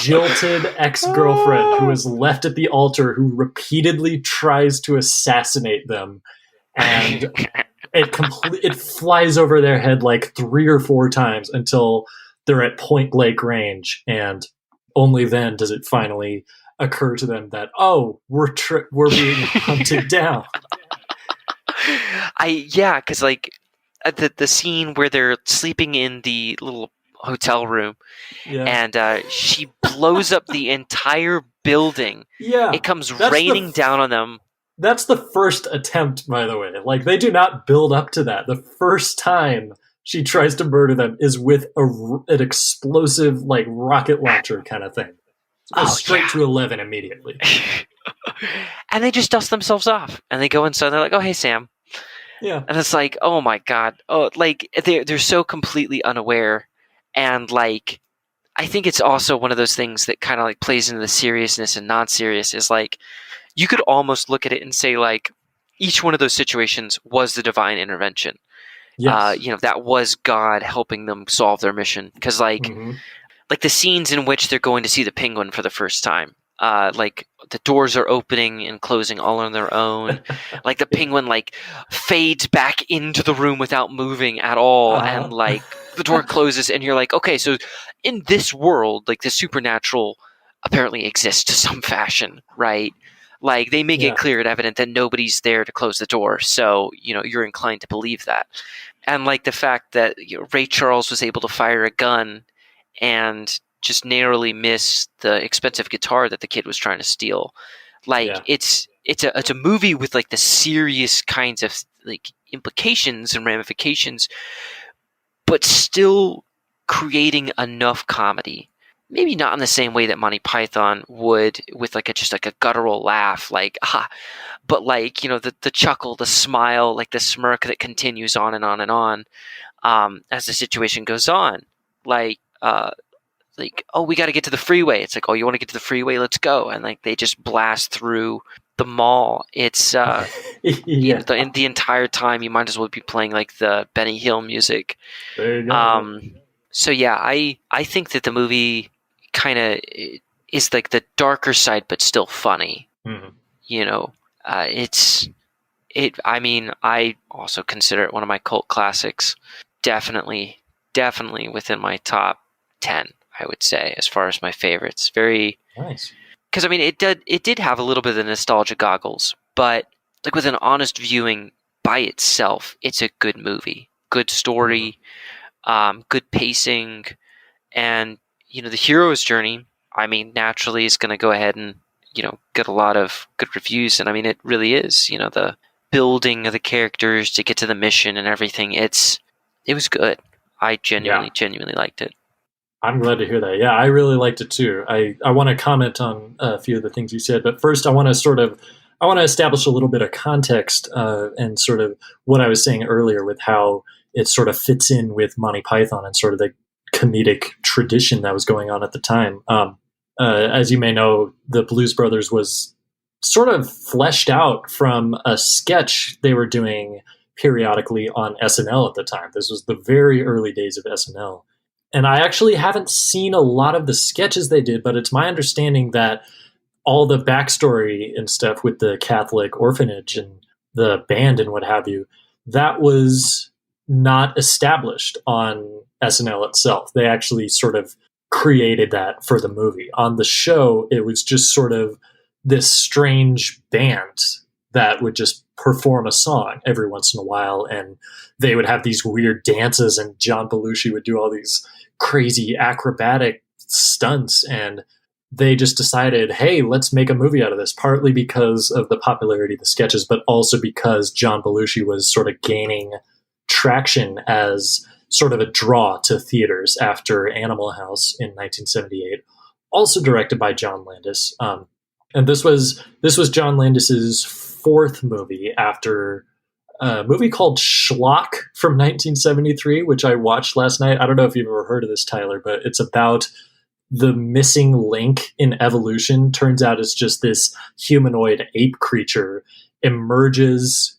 jilted ex-girlfriend who is left at the altar, who repeatedly tries to assassinate them, and it flies over their head like 3 or 4 times until they're at point blank range, and only then does it finally occur to them that, oh, we're being hunted down. Because like the scene where they're sleeping in the little hotel room, and she blows up the entire building. Yeah, it comes raining down on them. That's the first attempt, by the way. Like, they do not build up to that. The first time she tries to murder them is with an explosive, like, rocket launcher kind of thing. Straight to 11 immediately. And they just dust themselves off, and they go inside. They're like, "Oh, hey, Sam." Yeah, and it's like, oh my god, like they're so completely unaware. And like, I think it's also one of those things that kind of like plays into the seriousness and non-serious, is like, you could almost look at it and say like, each one of those situations was the divine intervention. Yes. That was God helping them solve their mission. Because like the scenes in which they're going to see the penguin for the first time, like the doors are opening and closing all on their own. Like the penguin like fades back into the room without moving at all, and like the door closes, and you're like, okay, so in this world, like the supernatural apparently exists to some fashion, right? Like they make it clear and evident that nobody's there to close the door, so you're inclined to believe that. And like the fact that Ray Charles was able to fire a gun and just narrowly miss the expensive guitar that the kid was trying to steal. Like it's a movie with like the serious kinds of like implications and ramifications, but still creating enough comedy. Maybe not in the same way that Monty Python would, with like just a guttural laugh, like but like the chuckle, the smile, like the smirk that continues on and on and on as the situation goes on. Like, oh, we got to get to the freeway. It's like, oh, you want to get to the freeway? Let's go. And like they just blast through the mall. It's the entire time you might as well be playing like the Benny Hill music. There you go. So yeah, I think that the movie kind of is like the darker side, but still funny. I mean, I also consider it one of my cult classics. Definitely within my top 10, I would say, as far as my favorites. Very nice. Because I mean, it did have a little bit of the nostalgia goggles, but like with an honest viewing by itself, it's a good movie. Good story, good pacing, and the hero's journey, I mean, naturally is going to go ahead and get a lot of good reviews. And I mean, it really is. The building of the characters to get to the mission and everything. It was good. I genuinely liked it. I'm glad to hear that. Yeah, I really liked it too. I want to comment on a few of the things you said, but first I want to establish a little bit of context and sort of what I was saying earlier with how it sort of fits in with Monty Python and sort of the comedic tradition that was going on at the time. As you may know, the Blues Brothers was sort of fleshed out from a sketch they were doing periodically on SNL at the time. This was the very early days of SNL. And I actually haven't seen a lot of the sketches they did, but it's my understanding that all the backstory and stuff with the Catholic orphanage and the band and what have you, that was not established on SNL itself. They actually sort of created that for the movie. On the show, it was just sort of this strange band that would just perform a song every once in a while, and they would have these weird dances, and John Belushi would do all these crazy acrobatic stunts, and they just decided, hey, let's make a movie out of this, partly because of the popularity of the sketches, but also because John Belushi was sort of gaining traction as sort of a draw to theaters after Animal House in 1978, also directed by John Landis. And this was John Landis's fourth movie after a movie called Schlock from 1973, which I watched last night. I don't know if you've ever heard of this, Tyler, but it's about the missing link in evolution. Turns out it's just this humanoid ape creature emerges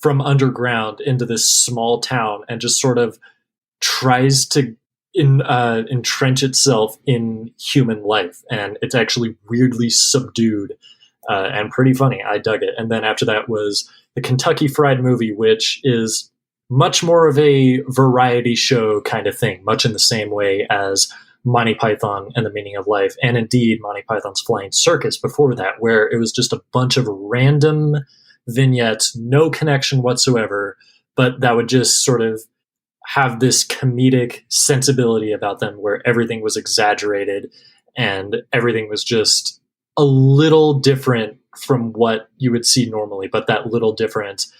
from underground into this small town and just sort of tries to entrench itself in human life. And it's actually weirdly subdued and pretty funny. I dug it. And then after that was the Kentucky Fried Movie, which is much more of a variety show kind of thing, much in the same way as Monty Python and the Meaning of Life, and indeed Monty Python's Flying Circus before that, where it was just a bunch of random vignettes, no connection whatsoever, but that would just sort of have this comedic sensibility about them where everything was exaggerated and everything was just a little different from what you would see normally, but that little difference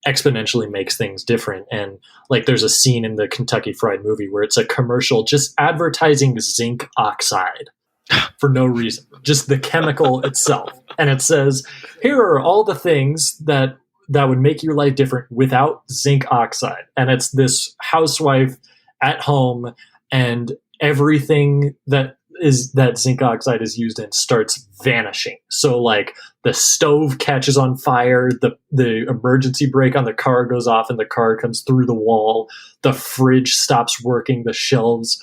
exponentially makes things different. And like there's a scene in the Kentucky Fried Movie where it's a commercial just advertising zinc oxide for no reason, just the chemical itself. And it says, here are all the things that would make your life different without zinc oxide. And it's this housewife at home, and everything that zinc oxide is used in starts vanishing. So like the stove catches on fire, the emergency brake on the car goes off and the car comes through the wall, the fridge stops working, the shelves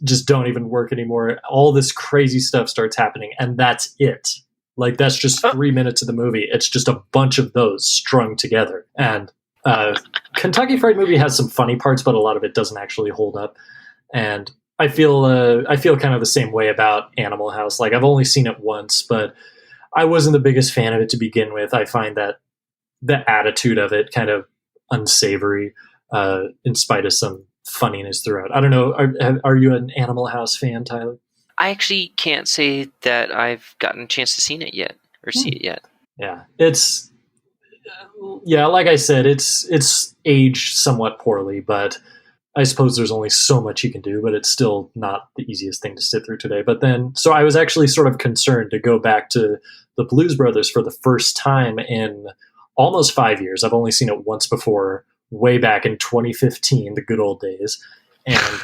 just don't even work anymore. All this crazy stuff starts happening, and that's it. Like that's just 3 minutes of the movie. It's just a bunch of those strung together. And Kentucky Fried Movie has some funny parts, but a lot of it doesn't actually hold up. And I feel kind of the same way about Animal House. Like I've only seen it once, but I wasn't the biggest fan of it to begin with. I find that the attitude of it kind of unsavory, in spite of some funniness throughout. I don't know. Are you an Animal House fan, Tyler? I actually can't say that I've gotten a chance to see it yet or see it yet. Yeah, like I said, it's aged somewhat poorly, but I suppose there's only so much you can do, but it's still not the easiest thing to sit through today. But then, so I was actually sort of concerned to go back to the Blues Brothers for the first time in almost 5 years. I've only seen it once before, way back in 2015, the good old days. And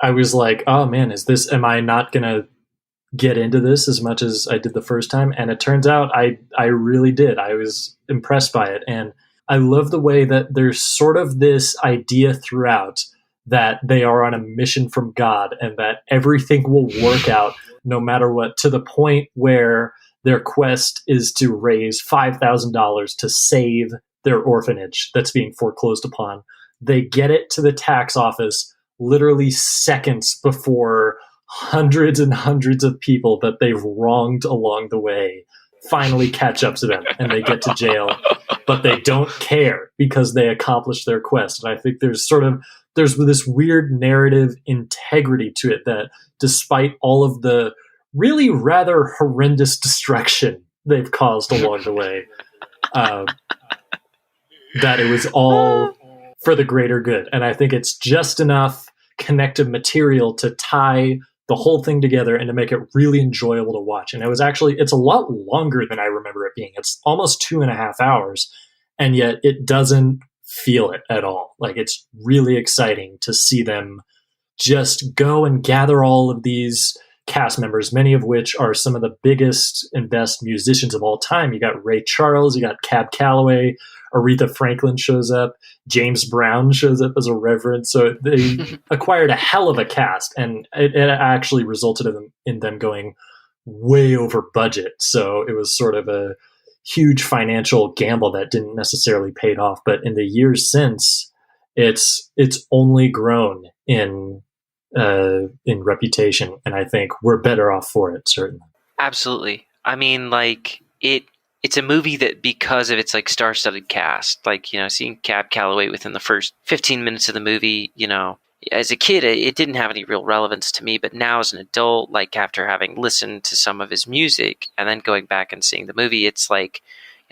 I was like, oh man, am I not going to get into this as much as I did the first time? And it turns out I really did. I was impressed by it. And I love the way that there's sort of this idea throughout that they are on a mission from God and that everything will work out no matter what, to the point where their quest is to raise $5,000 to save their orphanage that's being foreclosed upon. They get it to the tax office literally seconds before hundreds and hundreds of people that they've wronged along the way finally catch up to them and they get to jail, but they don't care because they accomplished their quest. And I think there's this weird narrative integrity to it that despite all of the really rather horrendous destruction they've caused along the way, that it was all for the greater good. And I think it's just enough connective material to tie the whole thing together and to make it really enjoyable to watch. And it's a lot longer than I remember it being. It's almost 2.5 hours, and yet it doesn't feel it at all. Like it's really exciting to see them just go and gather all of these cast members, many of which are some of the biggest and best musicians of all time. You got Ray Charles, you got Cab Calloway, Aretha Franklin shows up, James Brown shows up as a reverend. So they acquired a hell of a cast, and it actually resulted in them going way over budget. So it was sort of a huge financial gamble that didn't necessarily pay off. But in the years since, it's only grown in reputation, and I think we're better off for it, certainly. Absolutely. I mean, like it's a movie that, because of its like star-studded cast, like, you know, seeing Cab Calloway within the first 15 minutes of the movie, you know, as a kid, it didn't have any real relevance to me, but now as an adult, like after having listened to some of his music and then going back and seeing the movie, it's like,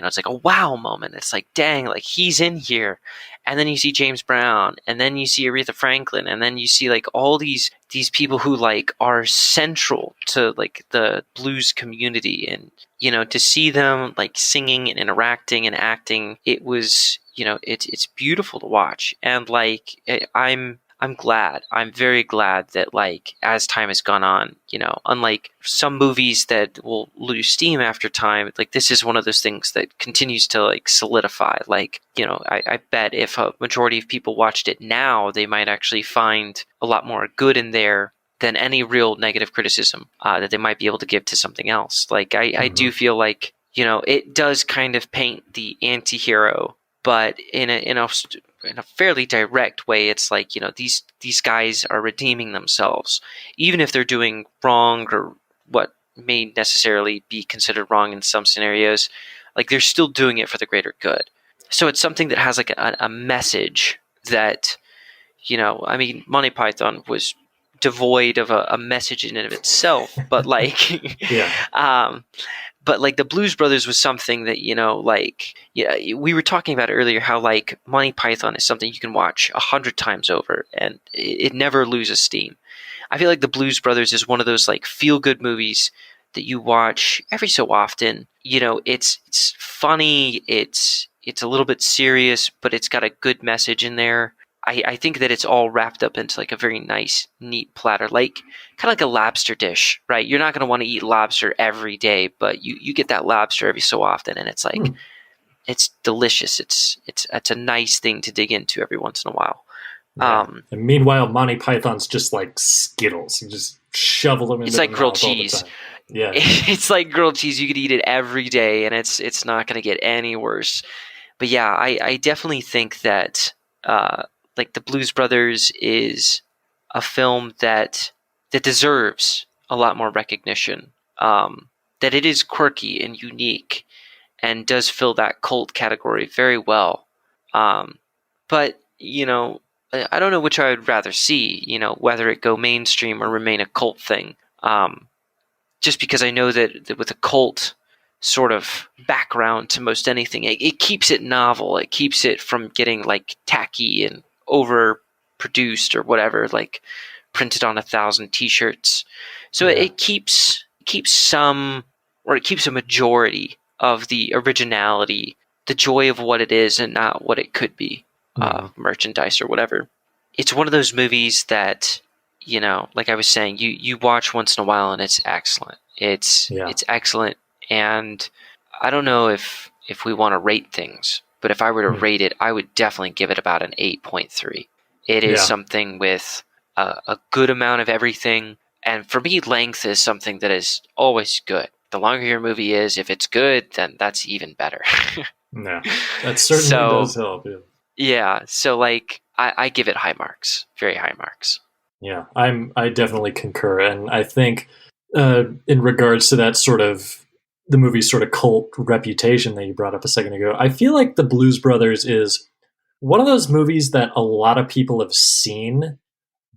it's like a wow moment. It's like, dang, like he's in here. And then you see James Brown, and then you see Aretha Franklin, and then you see like all these people who like are central to like the blues community, and to see them like singing and interacting and acting, it was it's beautiful to watch. And like I'm glad. I'm very glad that, like, as time has gone on, unlike some movies that will lose steam after time, like, this is one of those things that continues to, like, solidify. Like, I bet if a majority of people watched it now, they might actually find a lot more good in there than any real negative criticism that they might be able to give to something else. Like, I do feel like, it does kind of paint the anti-hero, but in a fairly direct way. It's like, these guys are redeeming themselves, even if they're doing wrong or what may necessarily be considered wrong in some scenarios. Like, they're still doing it for the greater good. So it's something that has like a message that, Monty Python was devoid of a message in and of itself, but like, but like the Blues Brothers was something that, we were talking about earlier, how like Monty Python is something you can watch 100 times over and it never loses steam. I feel like the Blues Brothers is one of those like feel good movies that you watch every so often. It's funny. It's a little bit serious, but it's got a good message in there. I think that it's all wrapped up into like a very nice, neat platter, like kind of like a lobster dish, right? You're not going to want to eat lobster every day, but you get that lobster every so often, and it's like it's delicious. It's a nice thing to dig into every once in a while. Yeah. And meanwhile, Monty Python's just like Skittles. You just shovel them into It's like grilled cheese. Yeah, it's like grilled cheese. You could eat it every day, and it's not going to get any worse. But yeah, I definitely think that. Like the Blues Brothers is a film that deserves a lot more recognition. That it is quirky and unique, and does fill that cult category very well. But I don't know which I would rather see. Whether it go mainstream or remain a cult thing. Just because I know that with a cult sort of background to most anything, it keeps it novel. It keeps it from getting like tacky and overproduced or whatever, like printed on 1,000 t-shirts. So it keeps some, or it keeps a majority of the originality, the joy of what it is and not what it could be, merchandise or whatever. It's one of those movies that, like I was saying, you watch once in a while and it's excellent. It's excellent. And I don't know if we want to rate things, but if I were to rate it, I would definitely give it about an 8.3. It is something with a good amount of everything. And for me, length is something that is always good. The longer your movie is, if it's good, then that's even better. Yeah, that certainly does help. Yeah, so like I give it high marks, very high marks. Yeah, I definitely concur. And I think in regards to that sort of the movie's sort of cult reputation that you brought up a second ago, I feel like The Blues Brothers is one of those movies that a lot of people have seen,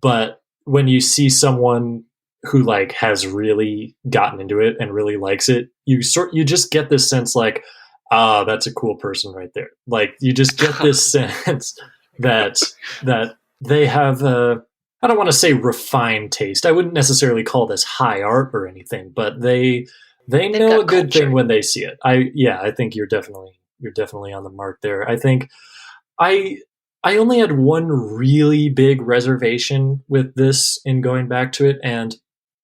but when you see someone who like has really gotten into it and really likes it, you just get this sense like, that's a cool person right there. Like you just get this sense that they have I don't want to say refined taste. I wouldn't necessarily call this high art or anything, but They've know a good thing when they see it. I think you're definitely on the mark there. I think I only had one really big reservation with this in going back to it, and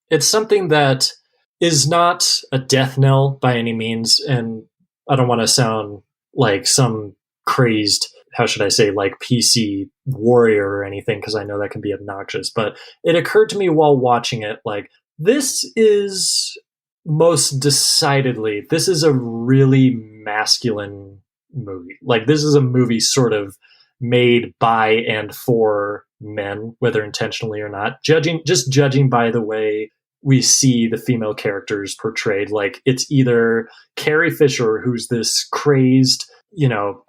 it's something that is not a death knell by any means, and I don't want to sound like some crazed, how should I say, like PC warrior or anything, because I know that can be obnoxious, but it occurred to me while watching it, like, this is most decidedly, this is a really masculine movie. Like, this is a movie sort of made by and for men, whether intentionally or not. Judging by the way we see the female characters portrayed, like, it's either Carrie Fisher, who's this crazed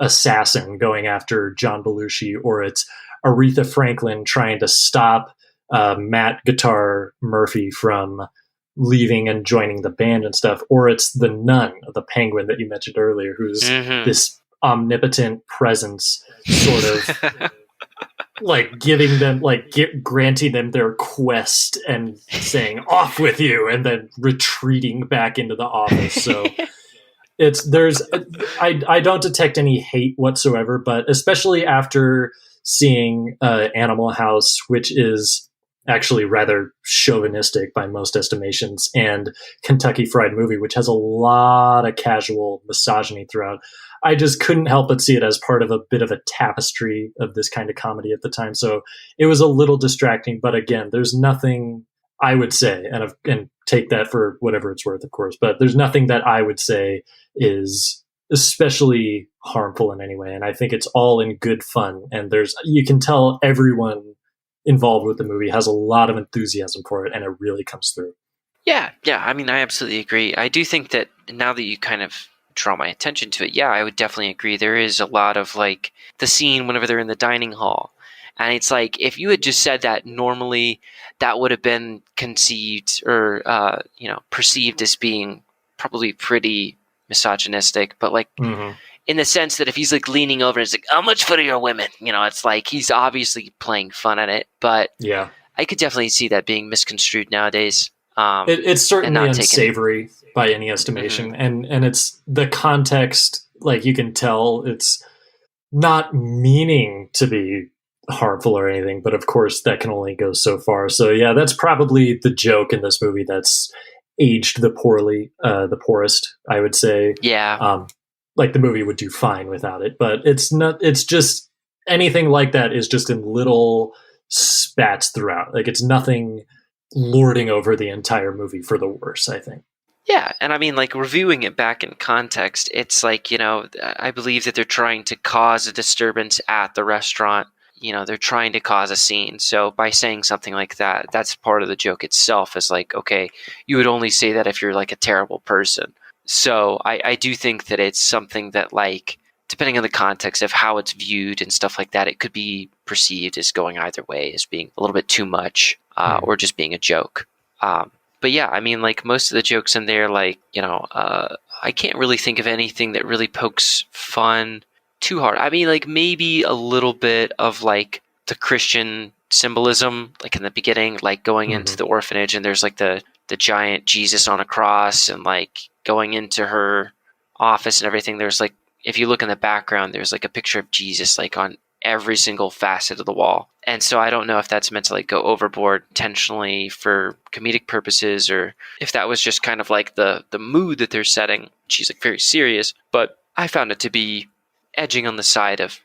assassin going after John Belushi, or it's Aretha Franklin trying to stop Matt Guitar Murphy from leaving and joining the band and stuff, or it's the nun, the penguin that you mentioned earlier, who's this omnipotent presence, sort of like giving them, like granting them their quest and saying "off with you," and then retreating back into the office. So I don't detect any hate whatsoever, but especially after seeing Animal House, which is actually rather chauvinistic by most estimations, and Kentucky Fried Movie, which has a lot of casual misogyny throughout. I just couldn't help but see it as part of a bit of a tapestry of this kind of comedy at the time. So it was a little distracting, but again, there's nothing I would say, and take that for whatever it's worth, of course, but there's nothing that I would say is especially harmful in any way. And I think it's all in good fun. And you can tell everyone involved with the movie has a lot of enthusiasm for it, and it really comes through. Yeah. I mean, I absolutely agree. I do think that now that you kind of draw my attention to it, I would definitely agree. There is a lot of like the scene whenever they're in the dining hall. And it's like, if you had just said that normally, that would have been conceived or, perceived as being probably pretty misogynistic. But like, in the sense that if he's like leaning over and it's like, how much for your women? It's like he's obviously playing fun at it. But yeah, I could definitely see that being misconstrued nowadays. It's certainly unsavory by any estimation. And it's the context, like you can tell it's not meaning to be harmful or anything, but of course that can only go so far. So yeah, that's probably the joke in this movie that's aged the poorest, I would say. Yeah. Like the movie would do fine without it, but it's just anything like that is just in little spats throughout. Like it's nothing lording over the entire movie for the worse, I think. Yeah, and I mean, like, reviewing it back in context, it's like, I believe that they're trying to cause a disturbance at the restaurant. They're trying to cause a scene. So by saying something like that, that's part of the joke itself, is like, okay, you would only say that if you're like a terrible person. So I do think that it's something that, like, depending on the context of how it's viewed and stuff like that, it could be perceived as going either way, as being a little bit too much, or just being a joke. But yeah, I mean, like, most of the jokes in there, like, I can't really think of anything that really pokes fun too hard. I mean, like, maybe a little bit of, like, the Christian symbolism, like in the beginning, like going into the orphanage and there's like the giant Jesus on a cross, and like going into her office and everything. There's like, if you look in the background, there's like a picture of Jesus like on every single facet of the wall. And so I don't know if that's meant to like go overboard intentionally for comedic purposes, or if that was just kind of like the mood that they're setting. She's like very serious, but I found it to be edging on the side of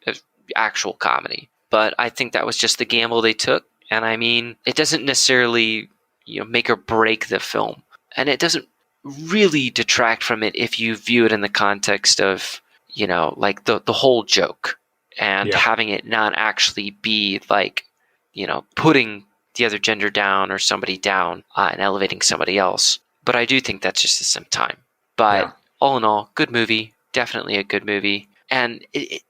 actual comedy. But I think that was just the gamble they took. And I mean, it doesn't necessarily, make or break the film. And it doesn't really detract from it if you view it in the context of, like the whole joke, and having it not actually be like, putting the other gender down or somebody down and elevating somebody else. But I do think that's just at some time. But all in all, good movie. Definitely a good movie. And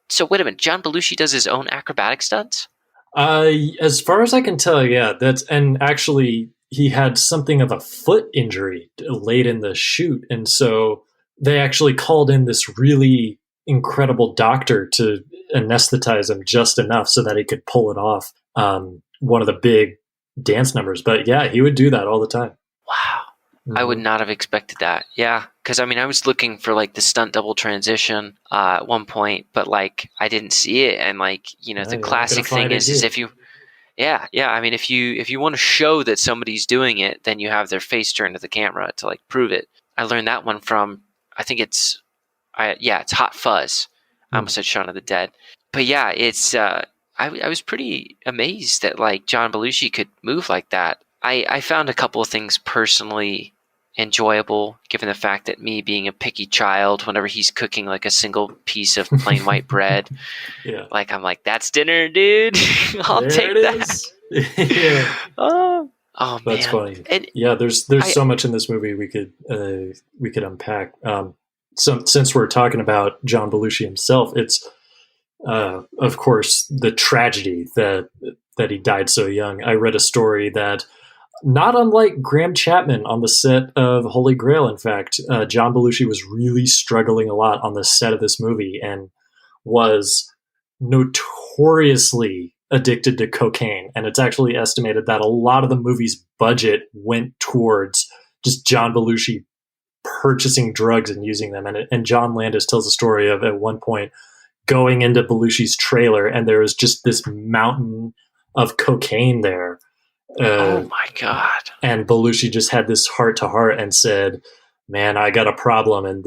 so wait a minute, John Belushi does his own acrobatic stunts? As far as I can tell, yeah. And actually he had something of a foot injury late in the shoot. And so they actually called in this really incredible doctor to anesthetize him just enough so that he could pull it off. One of the big dance numbers. But yeah, he would do that all the time. Wow. I would not have expected that. Yeah. Because I mean, I was looking for like the stunt double transition at one point, but like I didn't see it. And like, the classic thing is if you, I mean, if you want to show that somebody's doing it, then you have their face turned to the camera to like prove it. I learned that one from, I think it's Hot Fuzz. I almost said Shaun of the Dead. But yeah, it's, I was pretty amazed that like John Belushi could move like that. I found a couple of things personally enjoyable, given the fact that me being a picky child, whenever he's cooking like a single piece of plain white bread, like I'm like, that's dinner, dude. I'll take that. Yeah. Oh That's man. funny. And there's so much in this movie we could unpack. since we're talking about John Belushi himself, it's of course the tragedy that he died so young. I read a story that, not unlike Graham Chapman on the set of Holy Grail, in fact, John Belushi was really struggling a lot on the set of this movie and was notoriously addicted to cocaine. And it's actually estimated that a lot of the movie's budget went towards just John Belushi purchasing drugs and using them. And John Landis tells a story of, at one point, going into Belushi's trailer, and there was just this mountain of cocaine there. Oh my God. And Belushi just had this heart to heart and said, man, I got a problem, and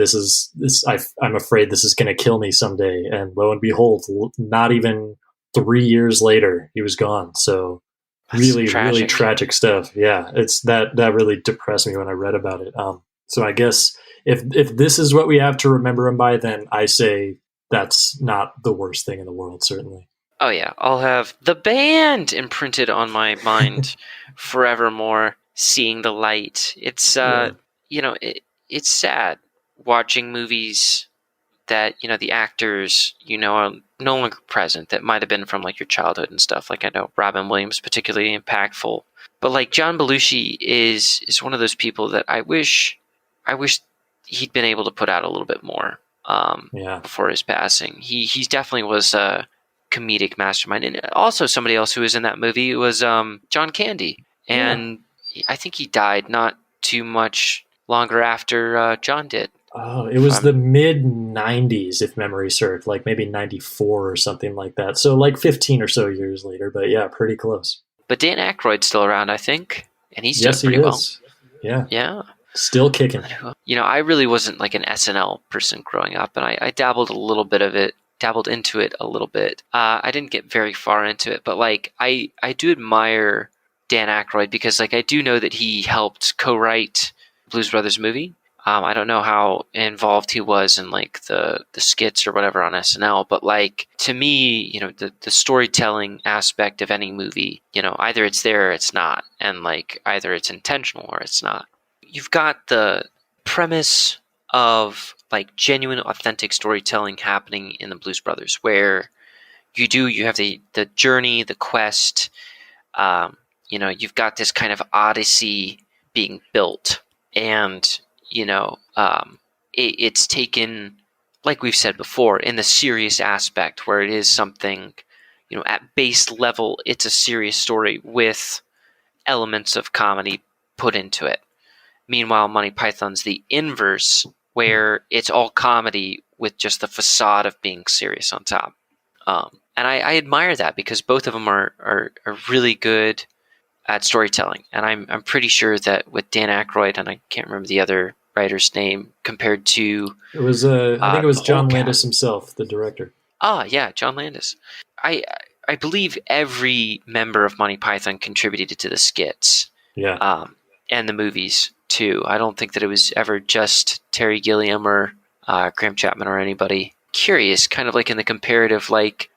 I'm afraid this is going to kill me someday. And lo and behold, not even 3 years later, he was gone. So That's really, tragic. really tragic stuff. Yeah. It's that really depressed me when I read about it. So I guess if this is what we have to remember him by, then I say that's not the worst thing in the world, certainly. Oh yeah, I'll have the band imprinted on my mind forevermore. Seeing the light. It's it's sad watching movies that the actors are no longer present, that might have been from like your childhood and stuff. Like I know Robin Williams particularly impactful, but like John Belushi is one of those people that I wish he'd been able to put out a little bit more before his passing. He definitely was a comedic mastermind, and also somebody else who was in that movie was John Candy, and I think he died not too much longer after John did. Oh, it was the mid 90s, if memory served, like maybe 94 or something like that. So like 15 or so years later, but yeah, pretty close. But Dan Aykroyd's still around, I think, and he's doing pretty well. Yeah. Yeah. Still kicking. I really wasn't like an SNL person growing up, and I dabbled into it a little bit. I didn't get very far into it, but like I do admire Dan Aykroyd because like I do know that he helped co-write Blues Brothers movie. I don't know how involved he was in like the skits or whatever on SNL, but like to me, the storytelling aspect of any movie, either it's there or it's not, and like either it's intentional or it's not. You've got the premise of like genuine, authentic storytelling happening in the Blues Brothers, where you have the journey, the quest. You've got this kind of odyssey being built, and it's taken, like we've said before, in the serious aspect where it is something, at base level, it's a serious story with elements of comedy put into it. Meanwhile, Monty Python's the inverse, where it's all comedy with just the facade of being serious on top. And I admire that because both of them are really good at storytelling. And I'm pretty sure that with Dan Aykroyd, and I can't remember the other writer's name, compared to... It was, I think it was John Landis himself, the director. Ah, yeah, John Landis. I believe every member of Monty Python contributed to the skits. Yeah. And the movies, too. I don't think that it was ever just Terry Gilliam or Graham Chapman or anybody. Curious, kind of like in the comparative, like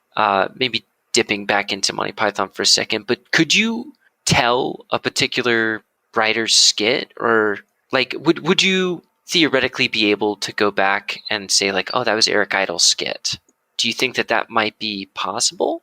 maybe dipping back into Monty Python for a second, but could you tell a particular writer's skit, or like would you theoretically be able to go back and say like, oh, that was Eric Idle's skit? Do you think that might be possible?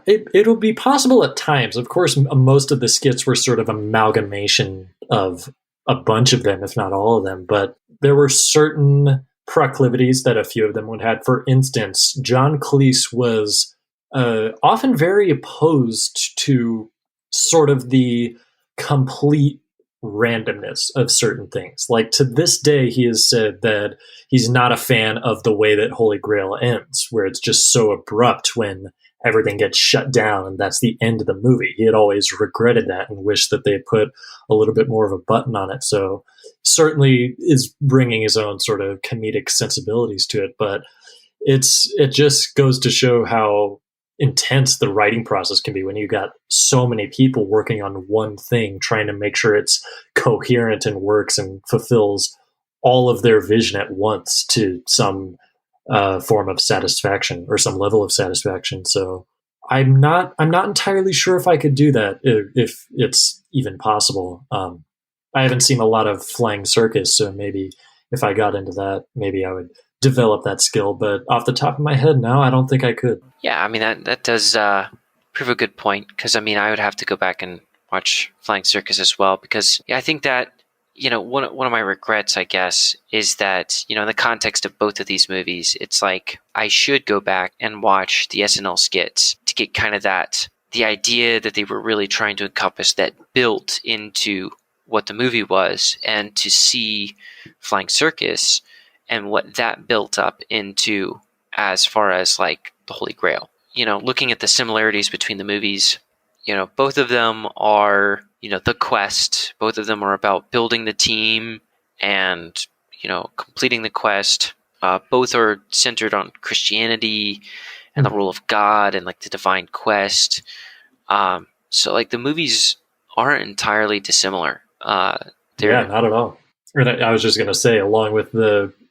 It'll be possible at times. Of course, most of the skits were sort of amalgamation of a bunch of them, if not all of them, but there were certain proclivities that a few of them would have. For instance, John Cleese was often very opposed to sort of the complete randomness of certain things. Like to this day, he has said that he's not a fan of the way that Holy Grail ends, where it's just so abrupt when everything gets shut down and that's the end of the movie. He had always regretted that and wished that they had put a little bit more of a button on it. So certainly is bringing his own sort of comedic sensibilities to it, but it just goes to show how intense the writing process can be when you got so many people working on one thing, trying to make sure it's coherent and works and fulfills all of their vision at once to some form of satisfaction or some level of satisfaction. So I'm not entirely sure if I could do that, if it's even possible. I haven't seen a lot of Flying Circus, so maybe if I got into that, maybe I would develop that skill. But off the top of my head now, I don't think I could. Yeah, I mean, that does prove a good point, because, I mean, I would have to go back and watch Flying Circus as well, because I think that, one of my regrets, I guess, is that, in the context of both of these movies, it's like I should go back and watch the SNL skits to get kind of the idea that they were really trying to encompass that built into what the movie was, and to see Flying Circus and what that built up into as far as like the Holy Grail. Looking at the similarities between the movies, both of them are, the quest. Both of them are about building the team and, completing the quest. Both are centered on Christianity and the rule of God and like the divine quest. So like the movies aren't entirely dissimilar. Yeah, not at all. And I was just going to say, along with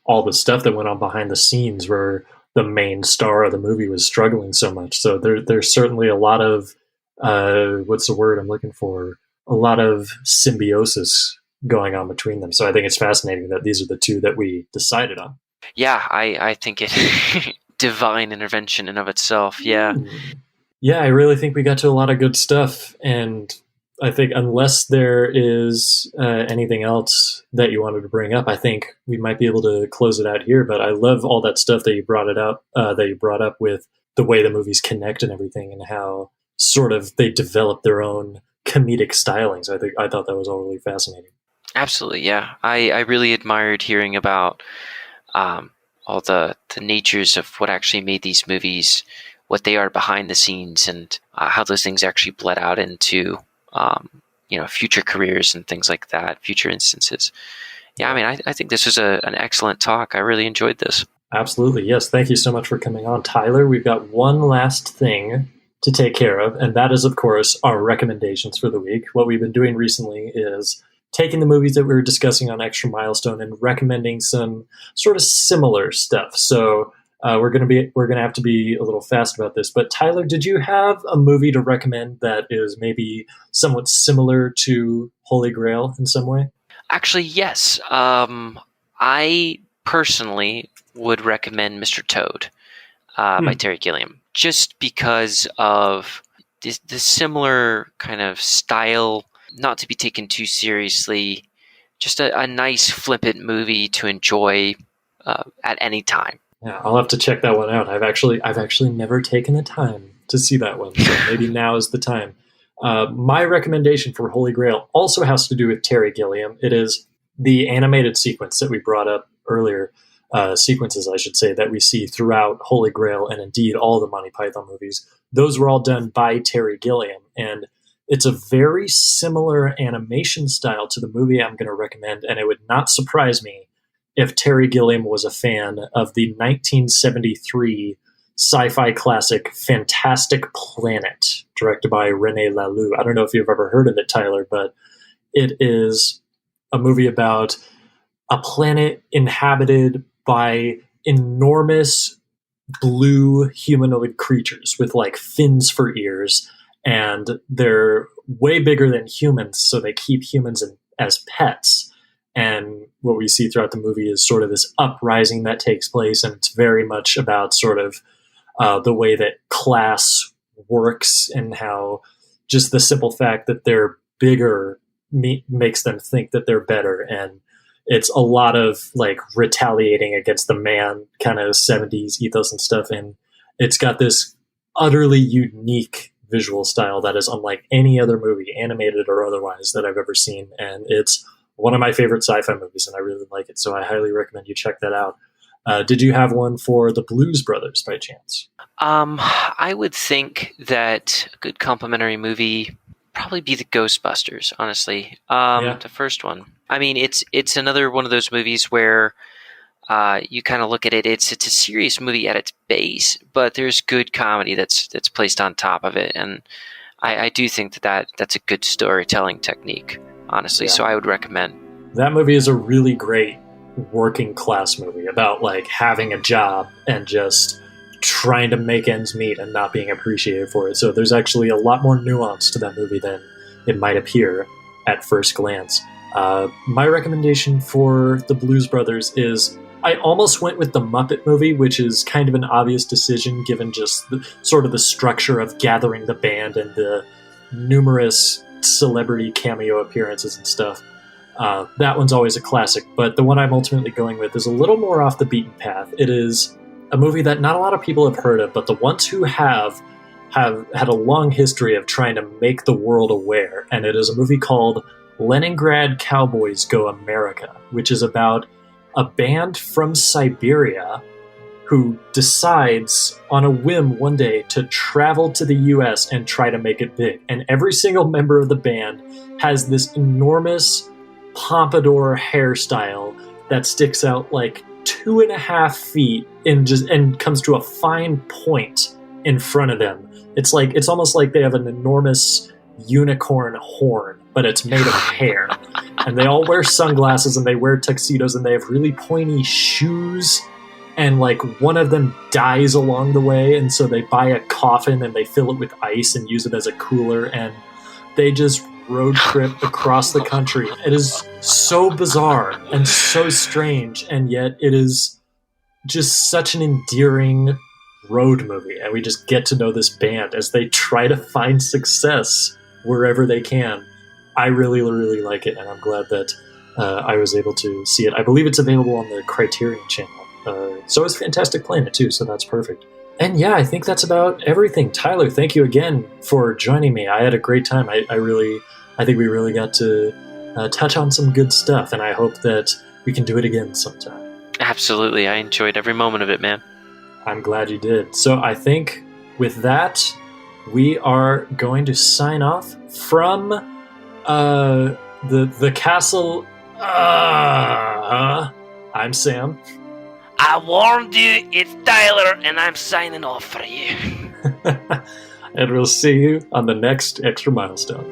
all the stuff that went on behind the scenes where the main star of the movie was struggling so much. So there's certainly a lot of, what's the word I'm looking for? A lot of symbiosis going on between them. So I think it's fascinating that these are the two that we decided on. Yeah, I think it divine intervention in of itself. Yeah. Yeah, I really think we got to a lot of good stuff. And I think unless there is anything else that you wanted to bring up, I think we might be able to close it out here. But I love all that stuff that you brought up with the way the movies connect and everything, and how sort of they develop their own comedic stylings. I thought that was all really fascinating. Absolutely, yeah. I really admired hearing about all the natures of what actually made these movies what they are behind the scenes, and how those things actually bled out into future careers and things like that, future instances. Yeah, I mean, I think this was an excellent talk. I really enjoyed this. Absolutely, yes. Thank you so much for coming on, Tyler. We've got one last thing to take care of, and that is, of course, our recommendations for the week. What we've been doing recently is taking the movies that we were discussing on Extra Milestone and recommending some sort of similar stuff. So we're gonna have to be a little fast about this. But Tyler, did you have a movie to recommend that is maybe somewhat similar to Holy Grail in some way? Actually, yes. I personally would recommend Mr. Toad by Terry Gilliam, just because of the similar kind of style, not to be taken too seriously, just a nice flippant movie to enjoy at any time. Yeah, I'll have to check that one out. I've actually never taken the time to see that one, so maybe now is the time. My recommendation for Holy Grail also has to do with Terry Gilliam. It is the animated sequence that we brought up earlier, sequences, I should say, that we see throughout Holy Grail and indeed all the Monty Python movies. Those were all done by Terry Gilliam, and it's a very similar animation style to the movie I'm going to recommend, and it would not surprise me if Terry Gilliam was a fan of the 1973 sci-fi classic Fantastic Planet, directed by René Laloux. I don't know if you've ever heard of it, Tyler, but it is a movie about a planet inhabited by enormous blue humanoid creatures with like fins for ears, and they're way bigger than humans, so they keep humans as pets. And what we see throughout the movie is sort of this uprising that takes place, and it's very much about sort of the way that class works, and how just the simple fact that they're bigger makes them think that they're better. And it's a lot of like retaliating against the man kind of 70s ethos and stuff. And it's got this utterly unique visual style that is unlike any other movie, animated or otherwise, that I've ever seen. And it's one of my favorite sci-fi movies, and I really like it. So I highly recommend you check that out. Did you have one for the Blues Brothers by chance? I would think that a good complimentary movie probably be the Ghostbusters, honestly. The first one. I mean, it's another one of those movies where you kind of look at it. It's a serious movie at its base, but there's good comedy that's placed on top of it, and I do think that's a good storytelling technique, honestly. Yeah. So I would recommend. That movie is a really great working class movie about like having a job and just trying to make ends meet and not being appreciated for it. So there's actually a lot more nuance to that movie than it might appear at first glance. My recommendation for the Blues Brothers is, I almost went with the Muppet movie, which is kind of an obvious decision given just the structure of gathering the band and the numerous celebrity cameo appearances and stuff. That one's always a classic, but the one I'm ultimately going with is a little more off the beaten path. It is a movie that not a lot of people have heard of, but the ones who have had a long history of trying to make the world aware, and it is a movie called Leningrad Cowboys Go America, which is about a band from Siberia who decides on a whim one day to travel to the US and try to make it big. And every single member of the band has this enormous pompadour hairstyle that sticks out like 2.5 feet and comes to a fine point in front of them. It's almost like they have an enormous unicorn horn, but it's made of hair. And they all wear sunglasses and they wear tuxedos and they have really pointy shoes. And like one of them dies along the way, and so they buy a coffin and they fill it with ice and use it as a cooler, and they just road trip across the country. It is so bizarre and so strange, and yet it is just such an endearing road movie, and we just get to know this band as they try to find success wherever they can. I really, really like it, and I'm glad that I was able to see it. I believe it's available on the Criterion channel. So is Fantastic Planet too, so that's perfect. And yeah, I think that's about everything. Tyler, thank you again for joining me. I had a great time. I think we really got to touch on some good stuff, and I hope that we can do it again sometime. Absolutely. I enjoyed every moment of it, man. I'm glad you did. So I think with that, we are going to sign off from the castle. I'm Sam. I warned you, it's Tyler, and I'm signing off for you. And we'll see you on the next Extra Milestone.